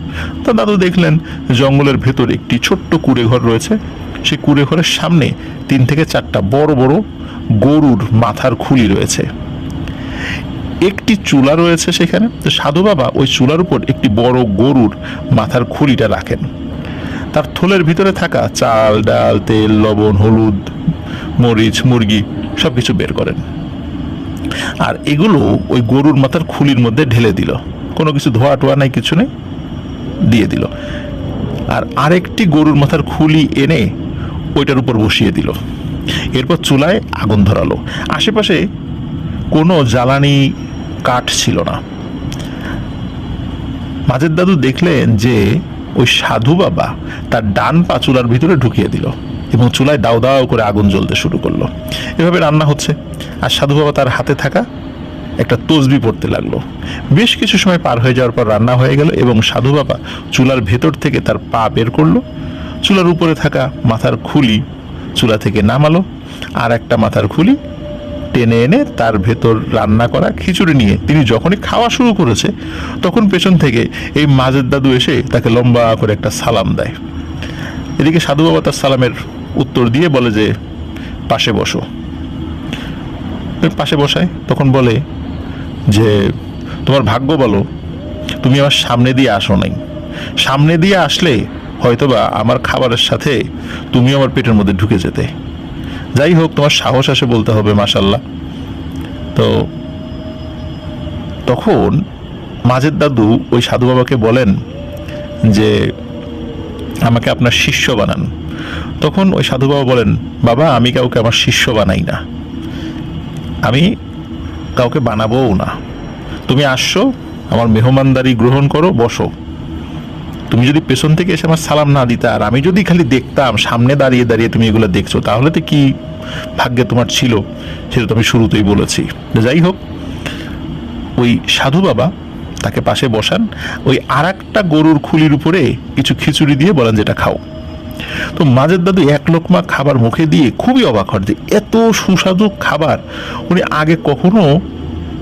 তো দাদু দেখলেন জঙ্গলের ভেতর একটি ছোট্ট কুঁড়ে ঘর রয়েছে। সেই কুঁড়ে ঘরের সামনে 3 থেকে 4টা বড় বড় গরুর মাথার খুলি রয়েছে। একটি চুলা রয়েছে সেখানে। তো সাধু বাবা ওই চুলার উপর একটি বড় গরুর মাথার খুলিটা রাখেন। তার থলের ভিতরে থাকা চাল, ডাল, তেল, লবণ, হলুদ, মরিচ, মুরগি সব কিছু বের করেন, আর এগুলো ওই গরুর মাথার খুলির মধ্যে ঢেলে দিল। কোনো কিছু ধোয়া টোয়া নাই, কিছু নেই, দিয়ে দিল। আর আরেকটি গরুর মাথার খুলি এনে ওইটার উপর বসিয়ে দিল। এরপর চুলায় আগুন ধরালো। আশেপাশে কোনো জ্বালানি কাঠ ছিল না। মাজেদ দাদু দেখলেন যে ওই সাধু বাবা তার ডান পা চুলার ভিতরে ঢুকিয়ে দিল এবং চুলায় দাও দাও করে আগুন জ্বলতে শুরু করলো। এভাবে রান্না হচ্ছে, আর সাধু বাবা তার হাতে থাকা একটা তসবি পড়তে লাগলো। বেশ কিছু সময় পার হয়ে যাওয়ার পর রান্না হয়ে গেল এবং সাধু বাবা চুলার ভেতর থেকে তার পা বের করলো, চুলার উপরে থাকা মাথার খুলি চুলা থেকে নামালো, আর একটা মাথার খুলি টেনে এনে তার ভেতর রান্না করা খিচুড়ি নিয়ে তিনি যখনই খাওয়া শুরু করেছে তখন পেছন থেকে এই মাজেদ দাদু এসে তাকে লম্বা করে একটা সালাম দেয়। এদিকে সাধু বাবা তার সালামের উত্তর দিয়ে বলে যে পাশে বসো। পাশে বসায়, তখন বলে যে তোমার ভাগ্য বলো তুমি আমার সামনে দিয়ে আসো নাই, সামনে দিয়ে আসলে হয়তোবা আমার খাবারের সাথে তুমি আমার পেটের মধ্যে ঢুকে যেতে। যাই হোক, তোমার সাহস আসে বলতে হবে মাশাল্লাহ। তো তখন মাজেদ দাদু ওই সাধু বাবাকে বলেন যে আমাকে আপনার শিষ্য বানান। তখন ওই সাধু বাবা বলেন, বাবা আমি কাউকে আমার শিষ্য বানাই না, আমি কাউকে বানাবোও না। তুমি আসছো, আমার মেহমানদারি গ্রহণ করো, বসো। তুমি যদি পেছন থেকে এসে আমার সালাম না দিতা, আর আমি যদি খালি দেখতাম সামনে দাঁড়িয়ে দাঁড়িয়ে তুমি এগুলো দেখছো, তাহলে তো কি ভাগ্যে তোমার ছিল, সেটা তো আমি শুরুতেই বলেছি। যাই হোক, ওই সাধু বাবা তাকে পাশে বসান, ওই আর একটা গরুর খুলির উপরে কিছু খিচুড়ি দিয়ে বলেন যেটা খাও। তো মাজেদ দাদু এক লোকমা খাবার মুখে দিয়ে খুবই অবাক হন যে এত সুস্বাদু খাবার উনি আগে কখনো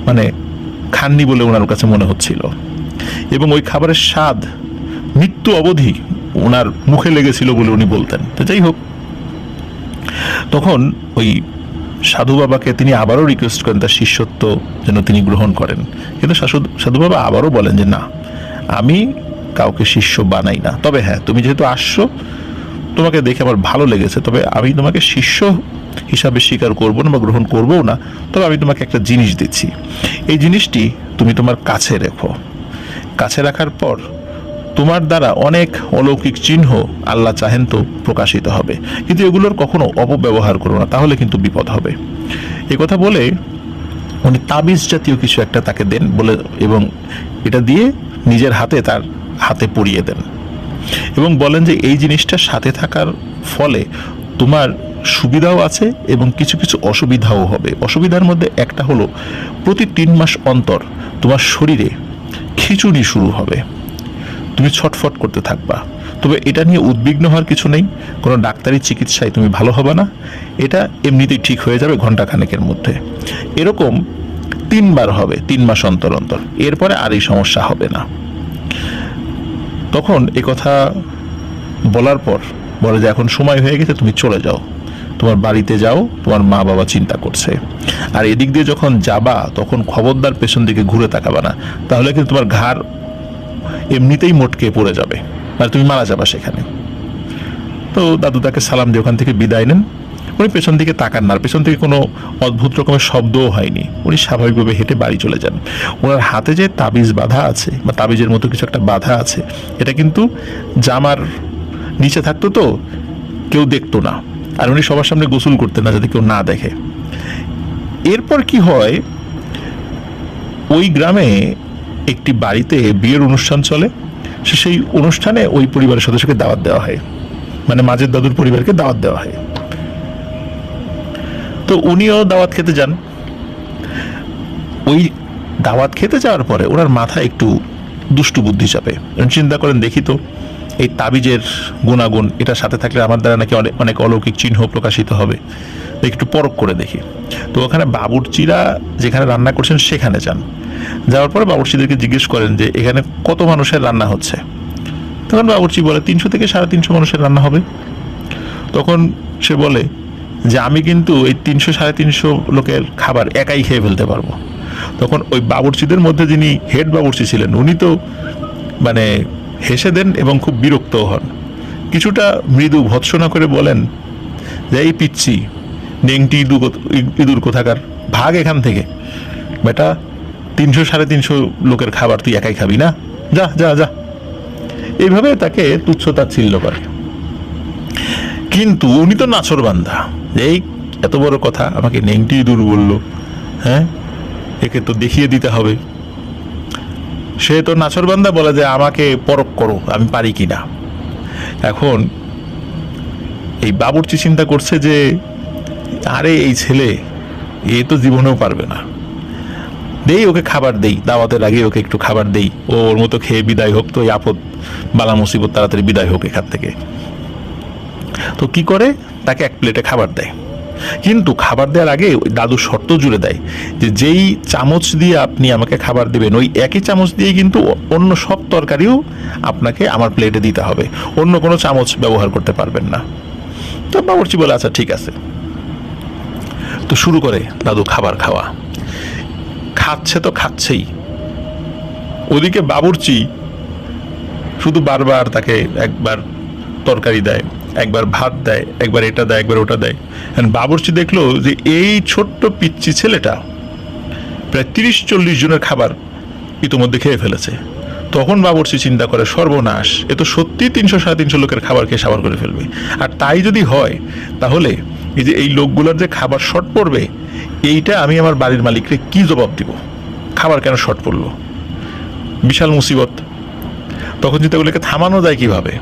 মানে খাননি বলে ওনার কাছে মনে হচ্ছিল, এবং ওই খাবারের স্বাদ মৃত্যু অবধি ওনার মুখে লেগেছিল বলে উনি বলতেন। তো যাই হোক, তখন ওই সাধু বাবাকে তিনি আবারও রিকোয়েস্ট করেন তার শিষ্যত্ব যেন তিনি গ্রহণ করেন, কিন্তু সাধু বাবা আবারও বলেন যে না, আমি কাউকে শিষ্য বানাই না, তবে হ্যাঁ তুমি যেহেতু আসছো তোমাকে দেখে আমার ভালো লেগেছে, তবে আমি তোমাকে শিষ্য হিসাবে স্বীকার করবো না বা গ্রহণ করবো না, তবে আমি তোমাকে একটা জিনিস দিচ্ছি, এই জিনিসটি তুমি তোমার কাছে রেখো। কাছে রাখার পর তোমার দ্বারা অনেক অলৌকিক চিহ্ন আল্লাহ চাহেন তো প্রকাশিত হবে, কিন্তু এগুলোর কখনো অপব্যবহার করো না, তাহলে কিন্তু বিপদ হবে। এ কথা বলে উনি তাবিজ জাতীয় কিছু একটা তাকে দেন বলে, এবং এটা দিয়ে নিজের হাতে তার হাতে পরিয়ে দেন এবং বলেন যে এই জিনিসটা সাথে থাকার ফলে তোমার সুবিধাও আছে এবং কিছু কিছু অসুবিধাও হবে। অসুবিধার মধ্যে একটা হলো প্রতি 3 মাস অন্তর তোমার শরীরে খিঁচুনি শুরু হবে, তুমি ছটফট করতে থাকবা। তবে এটা নিয়ে উদ্বিগ্ন হওয়ার কিছু নেই, কোনো ডাক্তারি চিকিৎসায় তুমি ভালো হবে না, এটা এমনিতেই ঠিক হয়ে যাবে ঘন্টাখানেকের মধ্যে। এরকম 3 বার হবে 3 মাস অন্তর অন্তর, এরপরে আর এই সমস্যা হবে না। তখন এ কথা বলার পর বলে যে এখন সময় হয়ে গেছে, তুমি চলে যাও, তোমার বাড়িতে যাও, তোমার মা বাবা চিন্তা করছে। আর এদিক দিয়ে যখন যাবা তখন খবরদার পেছন দিকে ঘুরে তাকাবা না, তাহলে কিন্তু তোমার ঘাড় এমনিতেই মোটকে পড়ে যাবে, আর তুমি মারা যাবা সেখানে। তো দাদু তাকে সালাম দিয়ে ওখান থেকে বিদায় নেন। উনি পেছন দিকে তাকান না, পেছন থেকে কোনো অদ্ভুত রকমের শব্দও হয়নি, উনি স্বাভাবিকভাবে হেঁটে বাড়ি চলে যান। ওনার হাতে যে তাবিজ বাঁধা আছে বা তাবিজের মতো কিছু একটা বাঁধা আছে, এটা কিন্তু জামার নিচে থাকতো, তো কেউ দেখতো না, আর উনি সবার সামনে গোসল করতেন না যাতে কেউ না দেখে। এরপর কি হয়, ওই গ্রামে একটি বাড়িতে বিয়ের অনুষ্ঠান চলে, সেই অনুষ্ঠানে ওই পরিবারের সদস্যকে দাওয়াত দেওয়া হয়, মানে মাজেদ দাদুর পরিবারকে দাওয়াত দেওয়া হয়। তো উনিও দাওয়াত খেতে যান। ওই দাওয়াত খেতে যাওয়ার পরে ওনার মাথায় একটু দুষ্টু বুদ্ধি চাপে। চিন্তা করেন, দেখি তো এই তাবিজের গুণাগুণ এটার সাথে থাকলে আমার দ্বারা নাকি অনেক অনেক অলৌকিক চিহ্ন প্রকাশিত হবে, একটু পরখ করে দেখি। তো ওখানে বাবুর্চিরা যেখানে রান্না করছেন সেখানে যান। যাওয়ার পরে বাবুর্চিদেরকে জিজ্ঞেস করেন যে এখানে কত মানুষের রান্না হচ্ছে। তখন বাবুর্চি বলে 300 থেকে 350 মানুষের রান্না হবে। তখন সে বলে যে আমি কিন্তু এই 300-350 লোকের খাবার একাই খেয়ে ফেলতে পারবো। তখন ওই বাবুর্চিদের মধ্যে যিনি হেড বাবুর্চি ছিলেন উনি তো মানে হেসে দেন এবং খুব বিরক্তও হন, কিছুটা মৃদু ভৎসনা করে বলেন যে এই পিচ্ছি নেংটি ইঁদুর কোথাকার, ভাগ এখান থেকে বেটা, 300-350 লোকের খাবার তুই একাই খাবি না, যা যা যা। এইভাবে তাকে তুচ্ছতাচ্ছিল্য করে। কিন্তু উনি তো নাছোড়বান্দা, এই এত বড় কথা আমাকে নেংটি ইঁদুর বললো, হ্যাঁ একে তো দেখিয়ে দিতে হবে। সে তো নাছোড়বান্দা, বলে যে আমাকে পরখ করো আমি পারি কিনা। এখন এই বাবুর্চি চিন্তা করছে যে আরে এই ছেলে এ তো জীবনেও পারবে না, দেই ওকে খাবার দেই, দাওয়াতের আগে ওকে একটু খাবার দেই, ও ওর মতো খেয়ে বিদায় হোক, তো এই আপদ বালা মুসিবত তাড়াতাড়ি বিদায় হোক এখান থেকে। তো কি করে, তাকে এক প্লেটে খাবার দেয়। কিন্তু খাবার দেওয়ার আগে ওই দাদু শর্ত জুড়ে দেয় যে যেই চামচ দিয়ে আপনি আমাকে খাবার দেবেন ওই একই চামচ দিয়ে কিন্তু অন্য সব তরকারিও আপনাকে আমার প্লেটে দিতে হবে, অন্য কোনো চামচ ব্যবহার করতে পারবেন না। তো বাবুর্চি বলে আচ্ছা ঠিক আছে। তো শুরু করে দাদু খাবার খাওয়া, খাচ্ছে তো খাচ্ছেই, ওদিকে বাবুর্চি শুধু বারবার তাকে একবার তরকারি দেয়, একবার ভাত দেয়, একবার এটা দেয়, একবার ওটা দেয়। বাবুর্চি দেখলো যে এই ছোট্ট পিচ্চি ছেলেটা প্রায় 30-40 জনের খাবার ইতিমধ্যে খেয়ে ফেলেছে। তখন বাবুর্চি চিন্তা করে সর্বনাশ, এ তো সত্যি 300-350 লোকের খাবার খেয়ে সাবার করে ফেলবে। আর তাই যদি হয় তাহলে এই যে এই লোকগুলোর যে খাবার শর্ট পড়বে, এইটা আমি আমার বাড়ির মালিককে কি জবাব দিব, খাবার কেন শর্ট পড়লো, বিশাল মুসিবত। তখন চিন্তাগুলোকে থামানো যায় কিভাবে?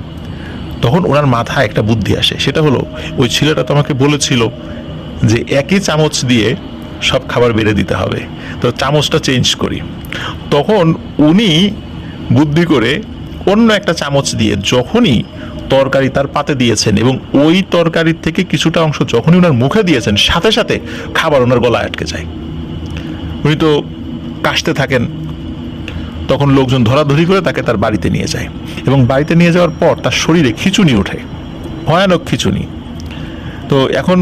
তখন ওনার মাথায় একটা বুদ্ধি আসে, সেটা হলো ওই ছেলেটা তো আমাকে বলেছিল যে একই চামচ দিয়ে সব খাবার বেড়ে দিতে হবে, তো চামচটা চেঞ্জ করি। তখন উনি বুদ্ধি করে অন্য একটা চামচ দিয়ে যখনই তরকারি তার পাতে দিয়েছেন এবং ওই তরকারির থেকে কিছুটা অংশ যখনই ওনার মুখে দিয়েছেন সাথে সাথে খাবার ওনার গলায় আটকে যায়। উনি তো কাশতে থাকেন। তখন লোকজন ধরাধরি করে তাকে তার বাড়িতে নিয়ে যায় এবং বাড়িতে নিয়ে যাওয়ার পর তার শরীরে খিঁচুনি ওঠে, ভয়ানক খিঁচুনি। তো এখন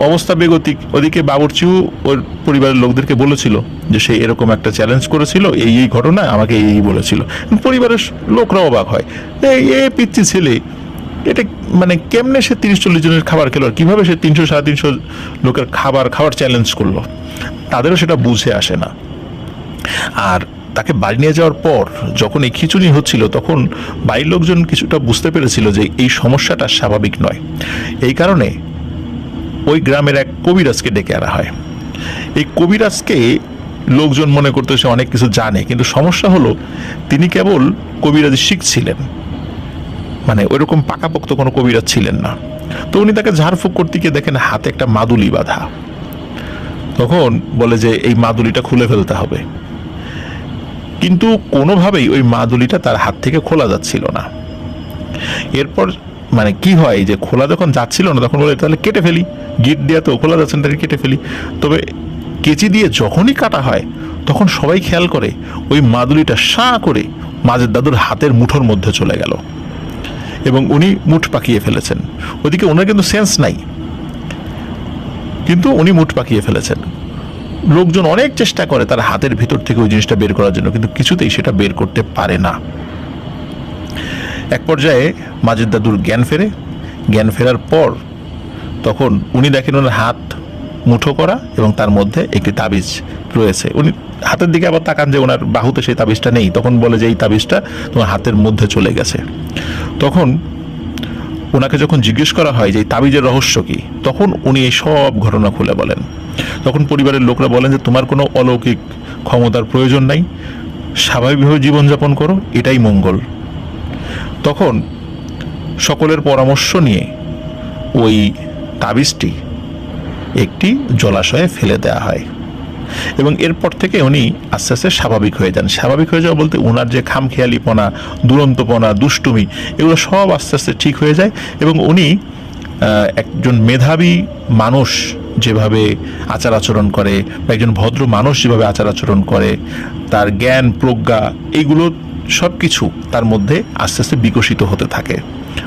অবস্থা বেগতিক। ওদিকে বাবুর্চিও ওর পরিবারের লোকদেরকে বলেছিল যে সে এরকম একটা চ্যালেঞ্জ করেছিল, এই এই ঘটনা আমাকে এই বলেছিল। পরিবারের লোকরা অবাক হয়, এই পিচ্চি ছেলে এটা মানে কেমনে সে 30-40 জনের খাবার খেলো, আর কিভাবে সে 300-350 লোকের খাবার খাওয়ার চ্যালেঞ্জ করলো, তাদেরও সেটা বুঝে আসে না। আর তাকে বাড়ি নিয়ে যাওয়ার পর যখন এই খিঁচুনি হচ্ছিল তখন বাড়ির লোকজন কিছুটা বুঝতে পেরেছিল যে এই সমস্যাটা স্বাভাবিক নয়। এই কারণে ওই গ্রামের এক কবিরাজকে ডেকে আনা হয়। এই কবিরাজকে লোকজন মনে করতে সে অনেক কিছু জানে, কিন্তু সমস্যা হলো তিনি কেবল কবিরাজি শিখছিলেন, মানে ওইরকম পাকাপোক্ত কোনো কবিরাজ ছিলেন না। তো উনি তাকে ঝাড়ফুঁক করতে গিয়ে দেখেন হাতে একটা মাদুলি বাঁধা। তখন বলে যে এই মাদুলিটা খুলে ফেলতে হবে। কিন্তু কোনোভাবেই ওই মাদুলিটা তার হাত থেকে খোলা যাচ্ছিল না। এরপর মানে কি হয় যে খোলা যখন যাচ্ছিল না তখন বলে তাহলে কেটে ফেলি, গিট দেওয়া তো খোলা যাচ্ছে না, তাহলে কেটে ফেলি। তবে কেচি দিয়ে যখনই কাটা হয় তখন সবাই খেয়াল করে ওই মাদুলিটা সাঁ করে মাজেদ দাদুর হাতের মুঠোর মধ্যে চলে গেল এবং উনি মুঠ পাকিয়ে ফেলেছেন। ওদিকে ওনার কিন্তু সেন্স নাই, কিন্তু উনি মুঠ পাকিয়ে ফেলেছেন। লোকজন অনেক চেষ্টা করে তার হাতের ভিতর থেকে ওই জিনিসটা বের করার জন্য, কিন্তু কিছুতেই সেটা বের করতে পারে না। এক পর্যায়ে মাজেদ দাদুর জ্ঞান ফেরে। জ্ঞান ফেরার পর তখন উনি দেখেন ওনার হাত মুঠো করা এবং তার মধ্যে একটি তাবিজ রয়েছে। উনি হাতের দিকে আবার তাকান যে ওনার বাহুতে সেই তাবিজটা নেই, তখন বলে যে এই তাবিজটা তোমার হাতের মধ্যে চলে গেছে। তখন ওনাকে যখন জিজ্ঞেস করা হয় যে এই তাবিজের রহস্য কি, তখন উনি এই সব ঘটনা খুলে বলেন। তখন পরিবারের লোকরা বলেন যে তোমার কোনো অলৌকিক ক্ষমতার প্রয়োজন নাই, স্বাভাবিকভাবে জীবনযাপন করো, এটাই মঙ্গল। তখন সকলের পরামর্শ নিয়ে ওই তাবিজটি একটি জলাশয়ে ফেলে দেওয়া হয় এবং এরপর থেকে উনি আস্তে আস্তে স্বাভাবিক হয়ে যান। স্বাভাবিক হয়ে যাওয়া বলতে ওনার যে খামখেয়ালিপনা, দুরন্তপনা, দুষ্টুমি, এগুলো সব আস্তে আস্তে ঠিক হয়ে যায় এবং উনি একজন মেধাবী মানুষ যেভাবে আচার আচরণ করে বা একজন ভদ্র মানুষ যেভাবে আচার আচরণ করে, তার জ্ঞান প্রজ্ঞা এইগুলো সব কিছু তার মধ্যে আস্তে আস্তে বিকশিত হতে থাকে।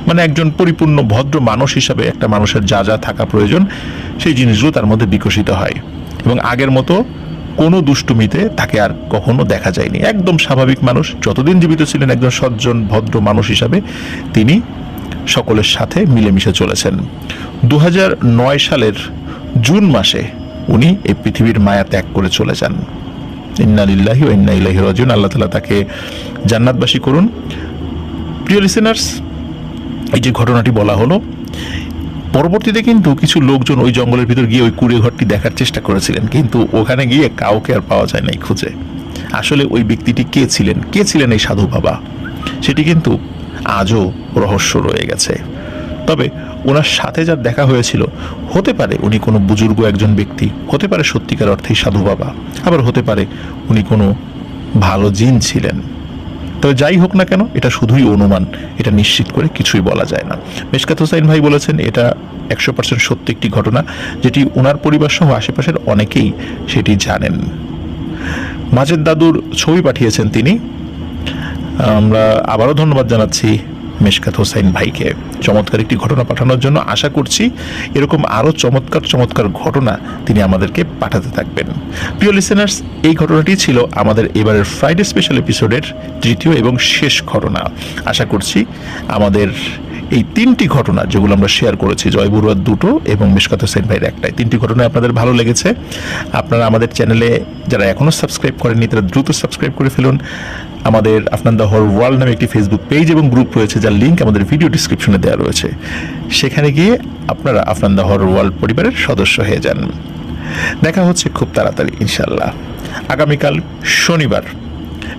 মানে একজন পরিপূর্ণ ভদ্র মানুষ হিসাবে একটা মানুষের যা যা থাকা প্রয়োজন সেই জিনিসগুলো তার মধ্যে বিকশিত হয় এবং আগের মতো কোনো দুষ্টুমিতে তাকে আর কখনো দেখা যায়নি। একদম স্বাভাবিক মানুষ, যতদিন জীবিত ছিলেন একজন সজ্জন ভদ্র মানুষ হিসাবে তিনি সকলের সাথে মিলেমিশে চলেছেন। 2009 সালের জুন মাসে উনি এই পৃথিবীর মায়া ত্যাগ করে চলে যান। ইন্না লিল্লাহি ওয়া ইন্না ইলাইহি রাজিউন। আল্লাহ তাআলা তাকে জান্নাতবাসী করুন। প্রিয় লিসেনার্স, এই যে ঘটনাটি বলা হলো, পরবর্তীতে কিন্তু কিছু লোকজন ওই জঙ্গলের ভিতর গিয়ে ওই কুঁড়ে ঘরটি দেখার চেষ্টা করেছিলেন, কিন্তু ওখানে গিয়ে কাউকে আর পাওয়া যায় নাই খুঁজে। আসলে ওই ব্যক্তিটি কে ছিলেন এই সাধু বাবা, সেটি কিন্তু আজও রহস্য রয়ে গেছে। তবে ওনার সাথে যার দেখা হয়েছিল, হতে পারে উনি কোনো বুজুর্গ একজন ব্যক্তি, হতে পারে সত্যিকার অর্থেই সাধু বাবা, আবার হতে পারে উনি কোনো ভালো জিন ছিলেন। তবে যাই হোক না কেন, এটা শুধুই অনুমান, এটা নিশ্চিত করে কিছুই বলা যায় না। মেশকাত হোসাইন ভাই বলেছেন এটা 100% সত্যি একটি ঘটনা, যেটি ওনার পরিবার সহ আশেপাশের অনেকেই সেটি জানেন। মাজেদ দাদুর ছবি পাঠিয়েছেন তিনি। আমরা আবারও ধন্যবাদ জানাচ্ছি মেশকাত হোসাইন ভাইকে চমৎকার একটি ঘটনা পাঠানোর জন্য। আশা করছি এরকম আরও চমৎকার ঘটনা তিনি আমাদেরকে পাঠাতে থাকবেন। প্রিয় লিসেনার্স, এই ঘটনাটি ছিল আমাদের এবারের ফ্রাইডে স্পেশাল এপিসোডের তৃতীয় এবং শেষ ঘটনা। আশা করছি আমাদের এই 3টি ঘটনা যেগুলো আমরা শেয়ার করেছি, জয় বড়ুয়ার 2টো এবং মেশকাত হোসেন ভাইয়ের 1টাই, 3টি ঘটনা আপনাদের ভালো লেগেছে। আপনারা আমাদের চ্যানেলে যারা এখনও সাবস্ক্রাইব করেননি তারা দ্রুত সাবস্ক্রাইব করে ফেলুন। আমাদের আফনান দ্য হরর ওয়ার্ল্ড নামে একটি ফেসবুক পেজ এবং গ্রুপ রয়েছে, যার লিঙ্ক আমাদের ভিডিও ডিসক্রিপশনে দেওয়া রয়েছে। সেখানে গিয়ে আপনারা আফনান দ্য হরর ওয়ার্ল্ড পরিবারের সদস্য হয়ে যান। দেখা হচ্ছে খুব তাড়াতাড়ি ইনশাল্লাহ আগামীকাল শনিবার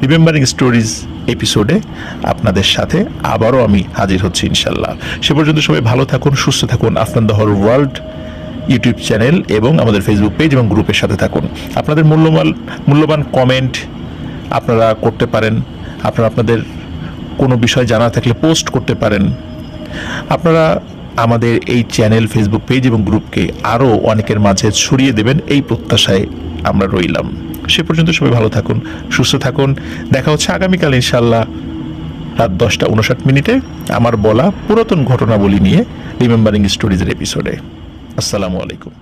রিমেম্বারিং স্টোরিজ এপিসোডে আপনাদের সাথে আবারও আমি হাজির হচ্ছি ইনশাল্লাহ। সে পর্যন্ত সবাই ভালো থাকুন, সুস্থ থাকুন। Afnan the horror world YouTube channel এবং আমাদের ফেসবুক পেজ এবং গ্রুপের সাথে থাকুন। আপনাদের মূল্যবান কমেন্ট আপনারা করতে পারেন। আপনারা আপনাদের কোনো বিষয় জানা থাকলে পোস্ট করতে পারেন। আপনারা আমাদের এই চ্যানেল, ফেসবুক পেজ এবং গ্রুপকে আরও অনেকের মাঝে ছড়িয়ে দেবেন, এই প্রত্যাশায় আমরা রইলাম। সে পর্যন্ত সবাই ভালো থাকুন, সুস্থ থাকুন। দেখা হচ্ছে আগামীকাল ইনশাল্লাহ রাত 10:59 আমার বলা পুরাতন ঘটনাবলী নিয়ে রিমেম্বারিং স্টোরিজের এপিসোডে। আসসালামু আলাইকুম।